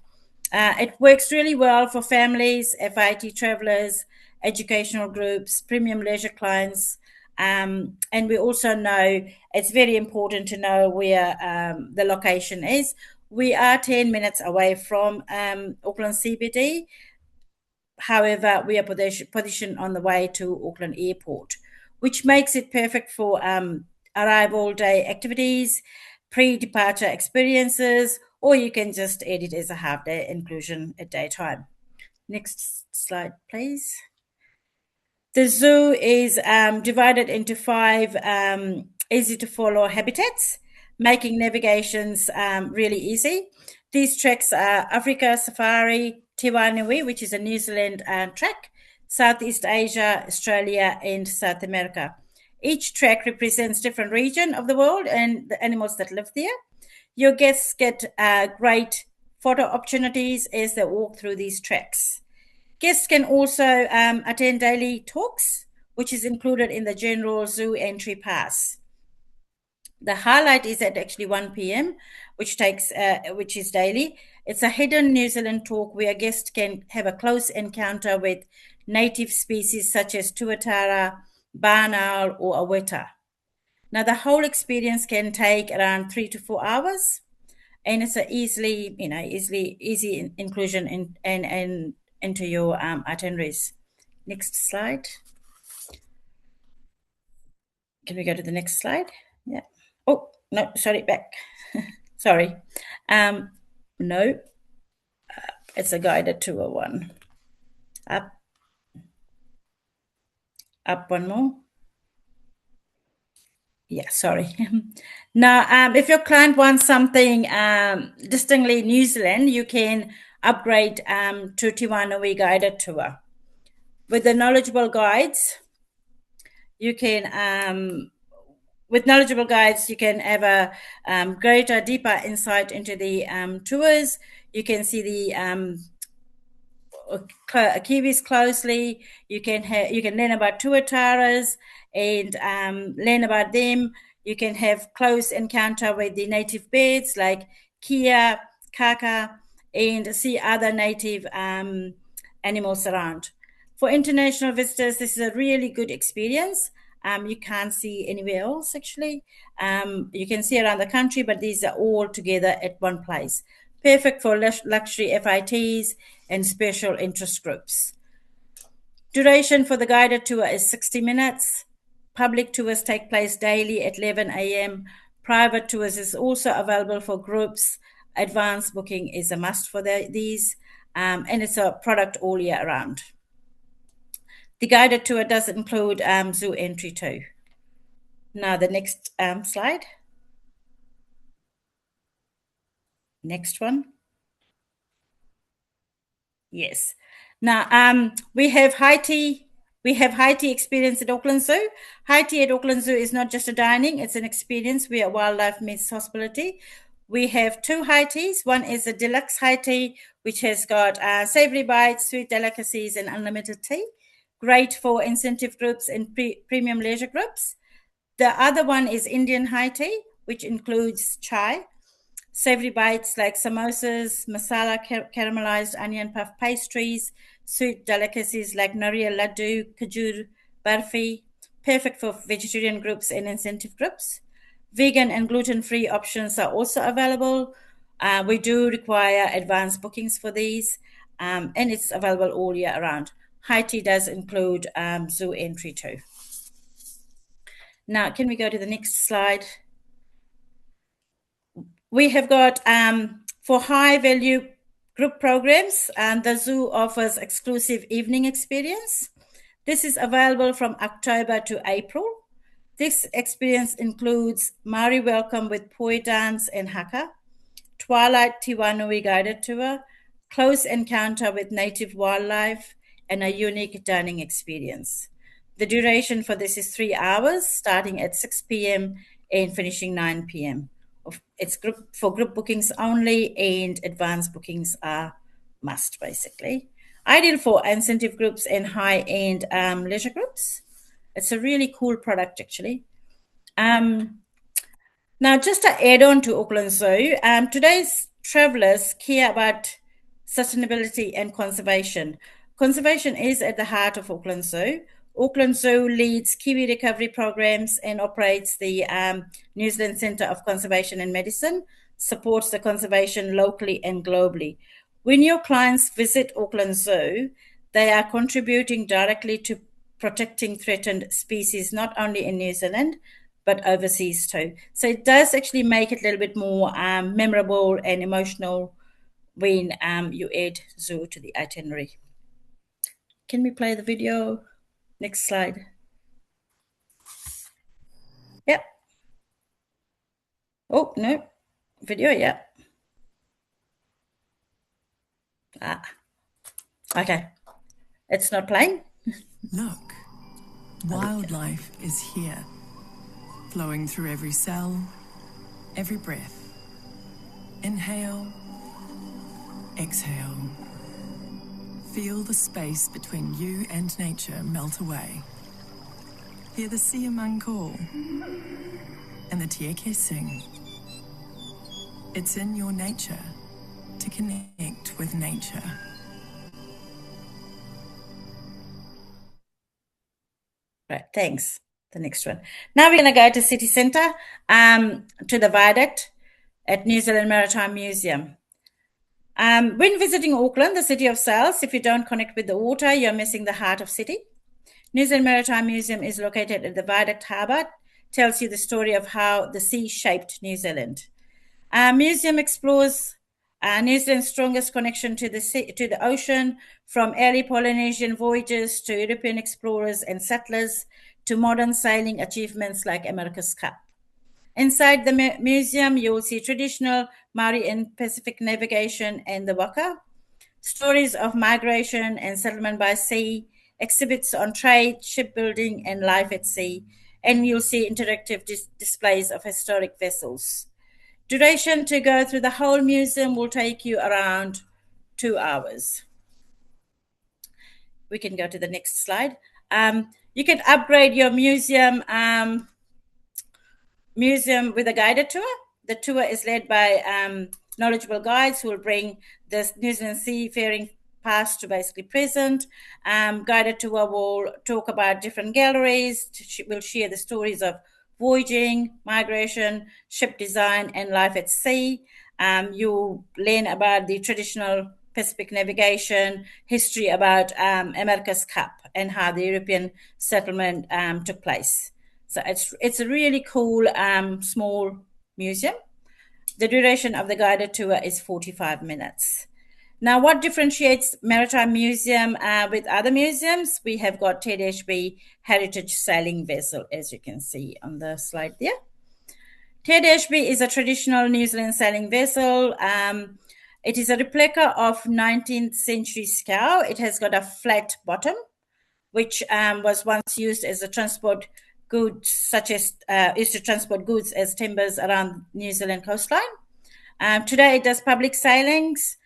F: It works really well for families, FIT travelers, educational groups, premium leisure clients. And we also know it's very important to know where the location is. We are 10 minutes away from Auckland CBD. However, we are positioned on the way to Auckland Airport, which makes it perfect for arrival day activities, pre-departure experiences, or you can just add it as a half-day inclusion at daytime. Next slide, please. The zoo is divided into 5 easy-to-follow habitats, making navigations really easy. These tracks are Africa Safari, Te Wānui, which is a New Zealand track, Southeast Asia, Australia, and South America. Each track represents different region of the world and the animals that live there. Your guests get great photo opportunities as they walk through these tracks. Guests can also attend daily talks, which is included in the general zoo entry pass. The highlight is at actually 1 p.m., which is daily. It's a hidden New Zealand talk where guests can have a close encounter with native species such as tuatara, barn owl, or a weta. Now, the whole experience can take around 3 to 4 hours, and it's a easy inclusion into your itineraries. Next slide. Can we go to the next slide? Yeah. Oh, no, sorry, back. Sorry. No, it's a guided tour one. Up one more. Yeah, sorry. Now, if your client wants something distinctly New Zealand, you can upgrade to Te Wānui guided tour. With the knowledgeable guides, you can have a greater, deeper insight into the tours. You can see the kiwis closely. You can learn about tuataras and learn about them. You can have close encounter with the native birds like kia, kaka, and see other native animals around. For international visitors, this is a really good experience. You can't see anywhere else, actually. You can see around the country, but these are all together at one place. Perfect for luxury FITs and special interest groups. Duration for the guided tour is 60 minutes. Public tours take place daily at 11 a.m. Private tours is also available for groups. Advanced booking is a must for these, and it's a product all year round. The guided tour does include zoo entry too. Now the next slide. Next one. Yes. Now we have high tea experience at Auckland Zoo. High tea at Auckland Zoo is not just a dining, it's an experience where wildlife meets hospitality. We have 2 high teas. One is a deluxe high tea, which has got savory bites, sweet delicacies, and unlimited tea. Great for incentive groups and premium leisure groups. The other one is Indian high tea, which includes chai, savory bites like samosas, masala caramelized onion puff pastries, sweet delicacies like nariyal laddu, kajur, barfi, perfect for vegetarian groups and incentive groups. Vegan and gluten-free options are also available. We do require advanced bookings for these, and it's available all year round. High tea does include zoo entry too. Now, can we go to the next slide? We have got, for high value group programs, the zoo offers exclusive evening experience. This is available from October to April. This experience includes Maori welcome with poi dance and haka, Twilight Tiwanui guided tour, close encounter with native wildlife, and a unique dining experience. The duration for this is 3 hours, starting at 6 p.m. and finishing 9 p.m. It's for group bookings only, and advanced bookings are must, basically. Ideal for incentive groups and high-end leisure groups. It's a really cool product, actually. Now, just to add on to Auckland Zoo, today's travellers care about sustainability and conservation. Conservation is at the heart of Auckland Zoo. Auckland Zoo leads Kiwi recovery programs and operates the New Zealand Centre of Conservation and Medicine, supports the conservation locally and globally. When your clients visit Auckland Zoo, they are contributing directly to protecting threatened species, not only in New Zealand, but overseas too. So it does actually make it a little bit more memorable and emotional when you add zoo to the itinerary. Can we play the video? Next slide. Yep. Oh, no. Video, yeah. Okay. It's not playing.
G: Look, wildlife is here, flowing through every cell, every breath. Inhale, exhale. Feel the space between you and nature melt away. Hear the siamang call and the tieke sing. It's in your nature to connect with nature.
F: Right, thanks. The next one. Now we're going to go to city centre, to the viaduct at New Zealand Maritime Museum. When visiting Auckland, the city of sails, if you don't connect with the water, you're missing the heart of city. New Zealand Maritime Museum is located at the Viaduct Harbour, tells you the story of how the sea shaped New Zealand. Museum explores New Zealand's strongest connection to the ocean, from early Polynesian voyages to European explorers and settlers to modern sailing achievements like America's Cup. Inside the museum, you will see traditional Maori and Pacific navigation and the waka, stories of migration and settlement by sea, exhibits on trade, shipbuilding, and life at sea, and you'll see interactive displays of historic vessels. Duration to go through the whole museum will take you around 2 hours. We can go to the next slide. You can upgrade your museum with a guided tour. The tour is led by knowledgeable guides who will bring the New Zealand seafaring past to basically present. Guided tour will talk about different galleries, will share the stories of voyaging, migration, ship design, and life at sea. You'll learn about the traditional Pacific navigation, history about America's Cup, and how the European settlement took place. So it's a really cool small museum. The duration of the guided tour is 45 minutes. Now, what differentiates Maritime Museum with other museums? We have got TDU Heritage Sailing Vessel, as you can see on the slide there. TDU is a traditional New Zealand sailing vessel. It is a replica of 19th century scow. It has got a flat bottom, which was once used as a transport goods, such as used to transport goods as timbers around New Zealand coastline. Today, it does public sailings.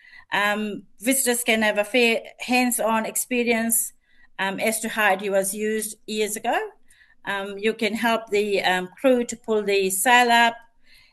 F: Visitors can have a fair hands-on experience as to how it was used years ago. You can help the crew to pull the sail up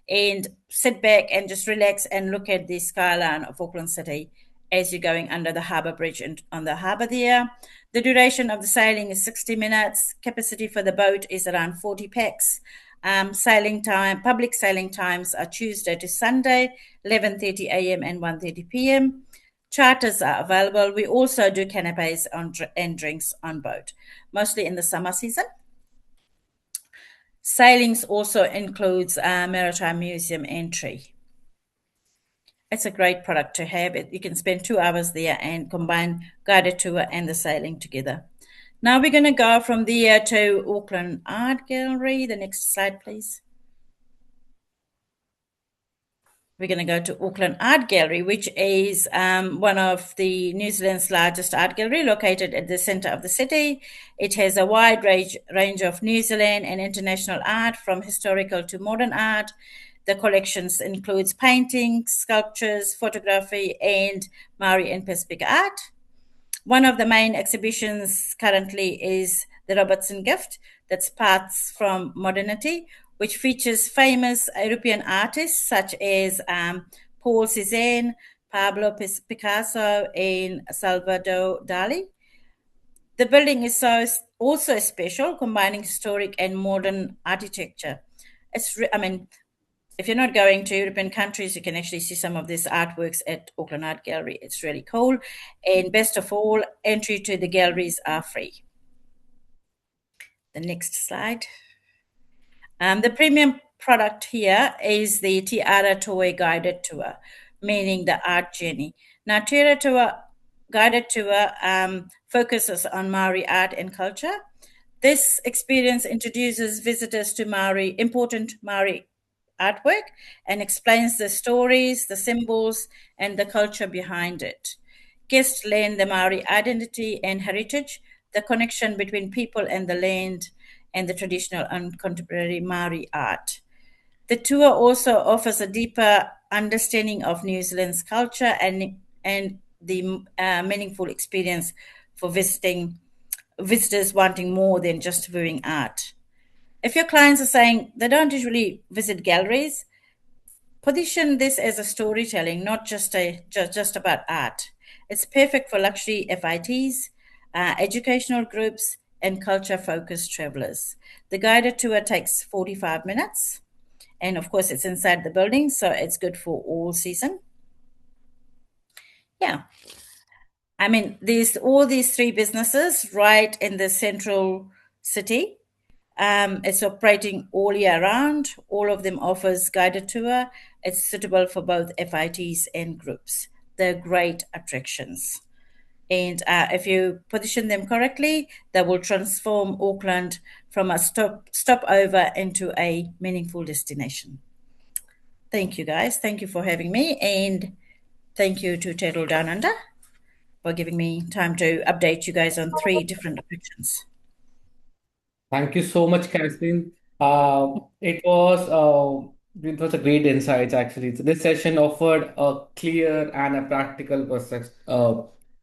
F: and sit back and just relax and look at the skyline of Auckland City as you're going under the Harbour Bridge and on the harbour there. The duration of the sailing is 60 minutes. Capacity for the boat is around 40 pax. Public sailing times are Tuesday to Sunday, 11:30 a.m. and 1:30 p.m. Charters are available. We also do canapes and drinks on boat, mostly in the summer season. Sailings also includes Maritime Museum entry. It's a great product to have. You can spend 2 hours there and combine guided tour and the sailing together. Now we're going to go from there to Auckland Art Gallery. The next slide, please. we're going to go to Auckland Art Gallery, which is one of the New Zealand's largest art gallery located at the centre of the city. It has a wide range of New Zealand and international art, from historical to modern art. The collections includes paintings, sculptures, photography, and Maori and Pacific art. One of the main exhibitions currently is the Robertson Gift, that's Paths from Modernity, which features famous European artists such as Paul Cézanne, Pablo Picasso, and Salvador Dali. The building is also special, combining historic and modern architecture. I mean, if you're not going to European countries, you can actually see some of these artworks at Auckland Art Gallery. It's really cool. And best of all, entry to the galleries are free. The next slide. The premium product here is the Tiara Toy guided tour, meaning the art journey. Now, Tiara Tour guided tour focuses on Maori art and culture. This experience introduces visitors to important Maori artwork and explains the stories, the symbols, and the culture behind it. Guests learn the Maori identity and heritage, the connection between people and the land, and the traditional and contemporary Maori art. The tour also offers a deeper understanding of New Zealand's culture and the meaningful experience for visitors wanting more than just viewing art. If your clients are saying they don't usually visit galleries, position this as a storytelling, not just about art. It's perfect for luxury FITs, educational groups, and culture-focused travelers. The guided tour takes 45 minutes, and of course, it's inside the building, so it's good for all season. Yeah. I mean, there's all these three businesses right in the central city. It's operating all year round. All of them offers guided tour. It's suitable for both FITs and groups. They're great attractions. And if you position them correctly, they will transform Auckland from a stopover into a meaningful destination. Thank you, guys. Thank you for having me. And thank you to Turtle Down Under for giving me time to update you guys on three different attractions.
A: Thank you so much, Kathleen. It was a great insights actually. So this session offered a clear and a practical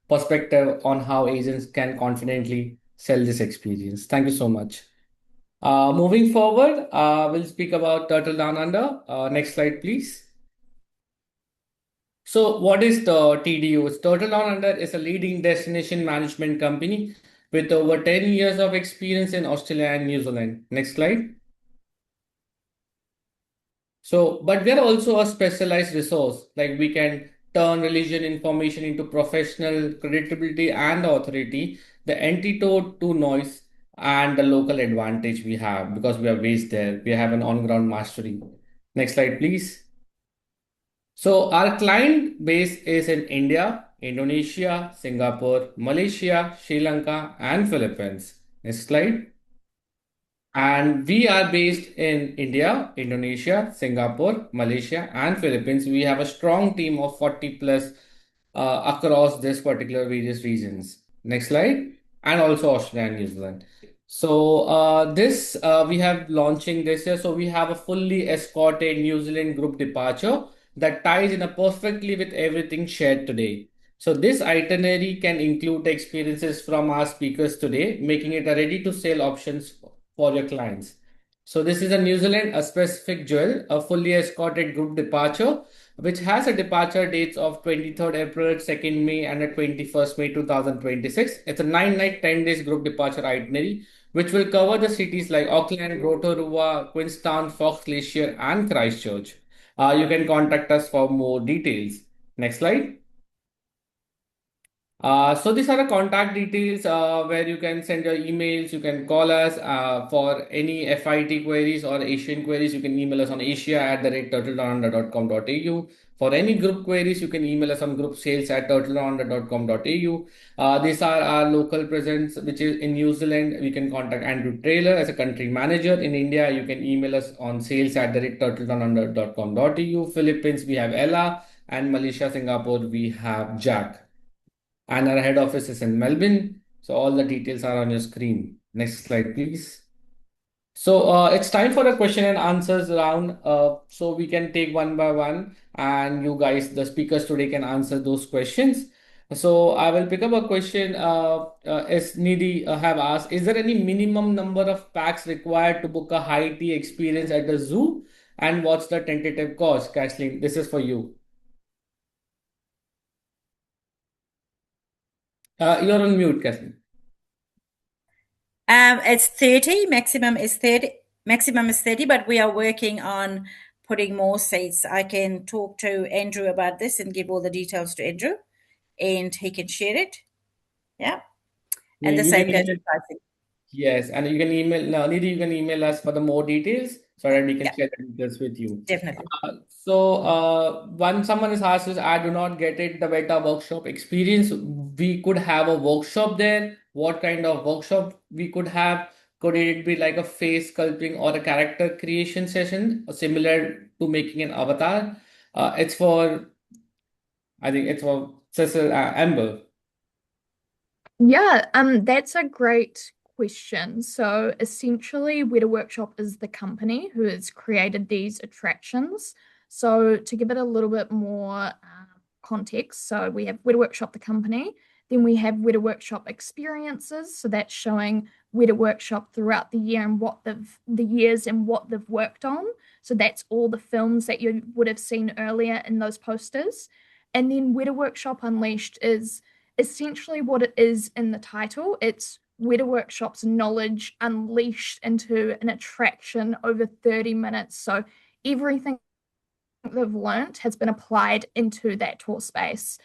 A: perspective on how agents can confidently sell this experience. Thank you so much. Moving forward, we'll speak about Turtle Down Under. Next slide, please. So, what is the TDU? Turtle Down Under is a leading destination management company with over 10 years of experience in Australia and New Zealand. Next slide. So, but we are also a specialized resource, like we can turn religion information into professional credibility and authority, the antidote to noise and the local advantage we have because we are based there. We have an on-ground mastery. Next slide, please. So our client base is in India, Indonesia, Singapore, Malaysia, Sri Lanka, and Philippines. Next slide. And we are based in India, Indonesia, Singapore, Malaysia, and Philippines. We have a strong team of 40 plus across this particular various regions. Next slide. And also Australia and New Zealand. So this we have launching this year. So we have a fully escorted New Zealand group departure that ties in a perfectly with everything shared today. So this itinerary can include the experiences from our speakers today, making it a ready to sail options for your clients. So this is a New Zealand, a specific jewel, a fully escorted group departure, which has a departure dates of 23rd April, 2nd May, and a 21st May 2026. It's a 9-night, 10 days group departure itinerary, which will cover the cities like Auckland, Rotorua, Queenstown, Fox Glacier, and Christchurch. You can contact us for more details. Next slide. So these are the contact details where you can send your emails, you can call us for any FIT queries or Asian queries. You can email us on asia@turtledownunder.com.au. For any group queries, you can email us on groupsales@turtledownunder.com.au. These are our local presence, which is in New Zealand. We can contact Andrew Taylor as a country manager. In India, you can email us on sales@turtledownunder.com.au. Philippines, we have Ella, and Malaysia, Singapore, we have Jack, and our head office is in Melbourne. So all the details are on your screen. Next slide, please. So it's time for a question and answers round. So we can take one by one, and you guys, the speakers today, can answer those questions. So I will pick up a question. As Nidhi have asked, is there any minimum number of packs required to book a high tea experience at the zoo? And what's the tentative cost? Kathleen, this is for you. You're on mute, Kathleen.
F: It's 30, maximum is 30, but we are working on putting more seats. I can talk to Andrew about this and give all the details to Andrew, and he can share it. Yeah. And the
A: You
F: same
A: can
F: goes
A: email.
F: for pricing.
A: Yes, and you can email, no, Nidhi, you can email us for the more details so that we can
F: Yeah,
A: share the details with you.
F: definitely.
A: When someone is asked us, I do not get it, the Veta workshop experience, we could have a workshop there. What kind of workshop we could have? Could it be like a face sculpting or a character creation session, similar to making an avatar? It's for, I think it's for Cecil Amber.
B: Yeah, that's a great question. So essentially, Weta Workshop is the company who has created these attractions. So to give it a little bit more context, so we have Weta Workshop, the company, then we have Weta Workshop experiences. So that's showing Weta Workshop throughout the year and the years and what they've worked on. So that's all the films that you would have seen earlier in those posters. And then Weta Workshop Unleashed is essentially what it is in the title. It's Weta Workshop's knowledge unleashed into an attraction over 30 minutes. So everything they've learned has been applied into that tour space.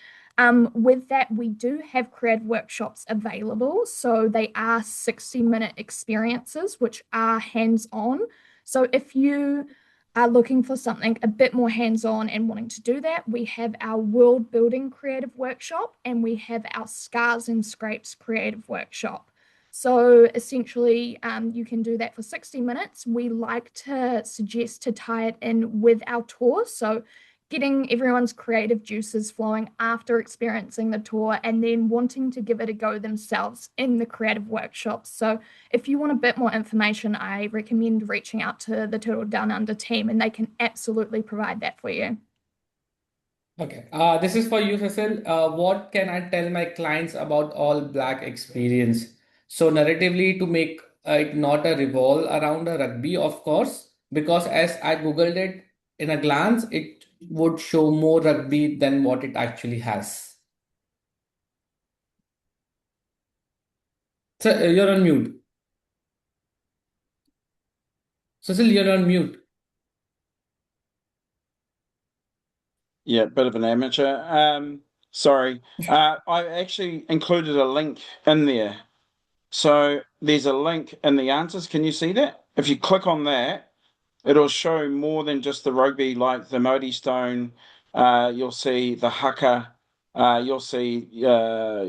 B: With that, we do have creative workshops available. So they are 60-minute experiences, which are hands-on. So if you are looking for something a bit more hands-on and wanting to do that, we have our world building creative workshop and we have our scars and scrapes creative workshop. So essentially, you can do that for 60 minutes. We like to suggest to tie it in with our tour. So getting everyone's creative juices flowing after experiencing the tour and then wanting to give it a go themselves in the creative workshops. So if you want a bit more information, I recommend reaching out to the Turtle Down Under team and they can absolutely provide that for you.
A: Okay, this is for you, Cecil. What can I tell my clients about all black experience? So, narratively, to make it not a revolve around a rugby, of course, because as I Googled it in a glance, it would show more rugby than what it actually has. So, you're on mute. Cecil, you're on mute.
C: Yeah, bit of an amateur. Sorry. I actually included a link in there. So there's a link in the answers. Can you see that? If you click on that, it'll show more than just the rugby, like the Modi Stone. You'll see the haka. You'll see. I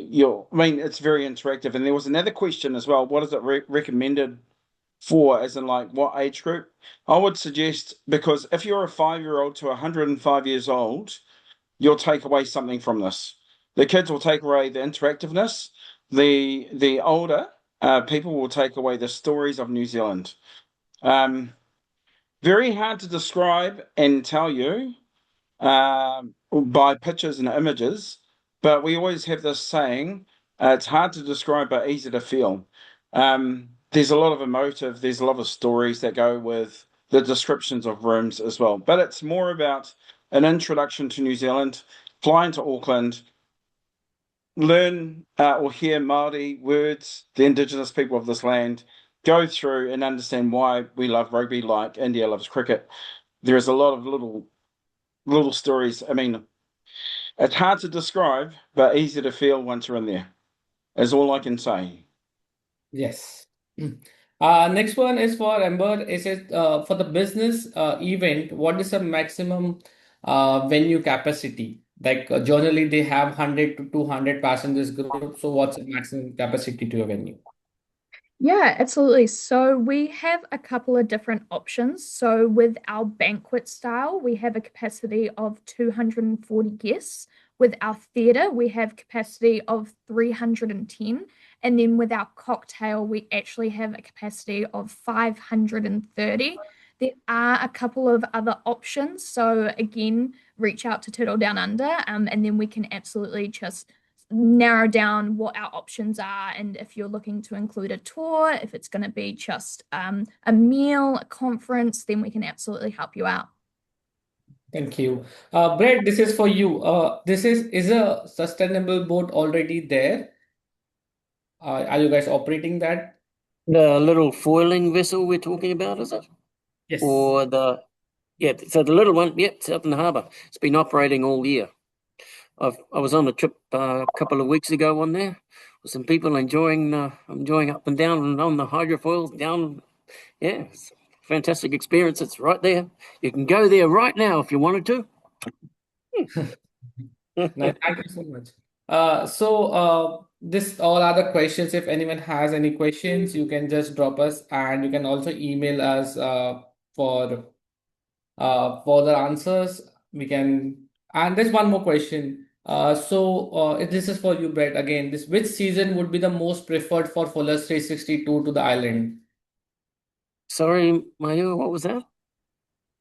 C: mean, it's very interactive. And there was another question as well. What is it recommended for? As in, like, what age group? I would suggest, because if you're a 5-year-old to 105 years old, you'll take away something from this. The kids will take away the interactiveness. The older people will take away the stories of New Zealand. Very hard to describe and tell you by pictures and images, but we always have this saying, it's hard to describe but easy to feel. There's a lot of emotive, there's a lot of stories that go with the descriptions of rooms as well, but it's more about an introduction to New Zealand, flying to Auckland, learn or hear Māori words, the indigenous people of this land, go through and understand why we love rugby like India loves cricket. There is a lot of little stories. I mean, It's hard to describe, but easy to feel once you're in there, is all I can say.
A: Yes. Next one is for Amber. Is it for the business event? What is the maximum venue capacity? Like generally they have 100 to 200 passengers group. So what's the maximum capacity to a venue?
B: Yeah, absolutely. So we have a couple of different options. So with our banquet style, we have a capacity of 240 guests. With our theatre, we have capacity of 310. And then with our cocktail, we actually have a capacity of 530. There are a couple of other options. So again, reach out to Turtle Down Under, and then we can absolutely just narrow down what our options are, and if you're looking to include a tour, if it's going to be just a meal, a conference, then we can absolutely help you out.
A: Thank you. Brett, this is for you. This is a sustainable boat already there? Are you guys operating that?
E: The little foiling vessel we're talking about, is it?
A: Yes.
E: Or so the little one, yep, it's up in the harbour. It's been operating all year. I was on a trip a couple of weeks ago on there with some people enjoying up and down on the hydrofoils down. Yeah, it's a fantastic experience. It's right there. You can go there right now if you wanted to.
A: No, thank you so much. This all other questions. If anyone has any questions, you can just drop us, and you can also email us for further answers. We can. And there's one more question. This is for you, Brett. Again, this which season would be the most preferred for Fuller's 362 to the island?
E: Sorry, Mayu, what was that?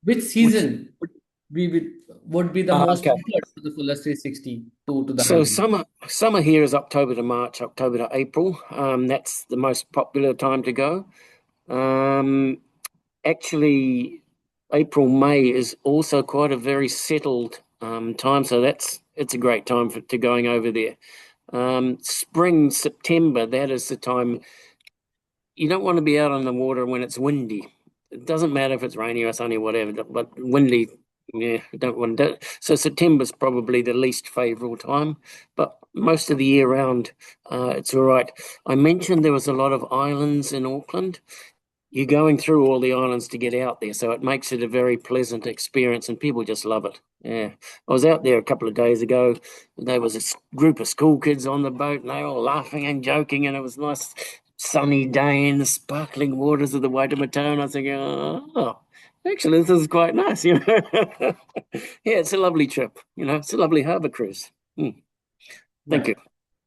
A: Which
E: Which?
A: season would be the most
E: Okay.
A: preferred for the Fuller's 362 to the
E: So
A: island?
E: summer here is October to March, October to April. That's the most popular time to go. Actually, April, May is also quite a very settled time, so it's a great time to going over there. Spring, September, that is the time you don't want to be out on the water when it's windy. It doesn't matter if it's rainy or sunny, whatever, but windy, yeah, you don't want to. So September's probably the least favourable time, but most of the year round, it's all right. I mentioned there was a lot of islands in Auckland. You're going through all the islands to get out there, so it makes it a very pleasant experience, and people just love it. Yeah, I was out there a couple of days ago. There was a group of school kids on the boat, and they were all laughing and joking, and it was a nice sunny day in the sparkling waters of the Waitemata, and I was thinking, oh, actually, this is quite nice, you know. Yeah, it's a lovely trip. You know, it's a lovely harbour cruise. Thank
A: Right.
E: you.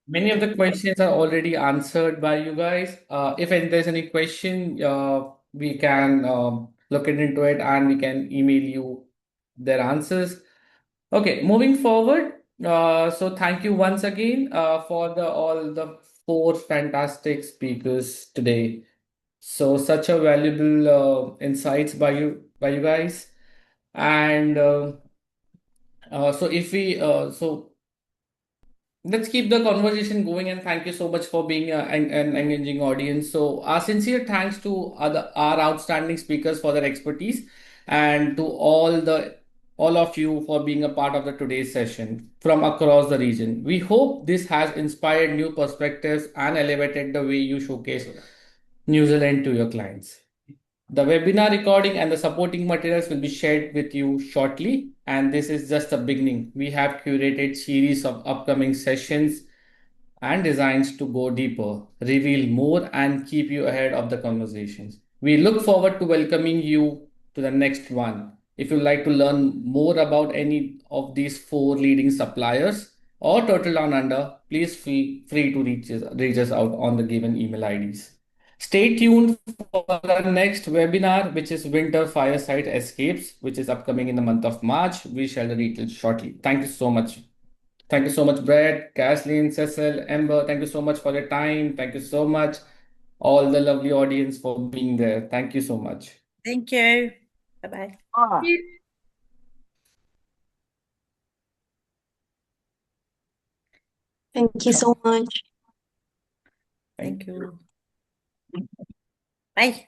A: Many of the questions are already answered by you guys. If there's any question, we can look into it and we can email you their answers. Okay, moving forward. So thank you once again for the all the four fantastic speakers today. So such a valuable insights by you guys. And so if we so let's keep the conversation going, and thank you so much for being an engaging audience. So, our sincere thanks to our outstanding speakers for their expertise, and to all of you for being a part of the today's session from across the region. We hope this has inspired new perspectives and elevated the way you showcase New Zealand to your clients. The webinar recording and the supporting materials will be shared with you shortly, and this is just the beginning. We have curated series of upcoming sessions and designs to go deeper, reveal more, and keep you ahead of the conversations. We look forward to welcoming you to the next one. If you'd like to learn more about any of these four leading suppliers or Turtle Down Under, please feel free to reach us out on the given email IDs. Stay tuned for the next webinar, which is Winter Fireside Escapes, which is upcoming in the month of March. We shall the details shortly. Thank you so much. Thank you so much, Brett, Kathleen, Cecil, Amber. Thank you so much for your time. Thank you so much, all the lovely audience for being there. Thank you so much.
F: Thank you. Bye-bye.
H: Thank you so much.
F: Thank you. Bye.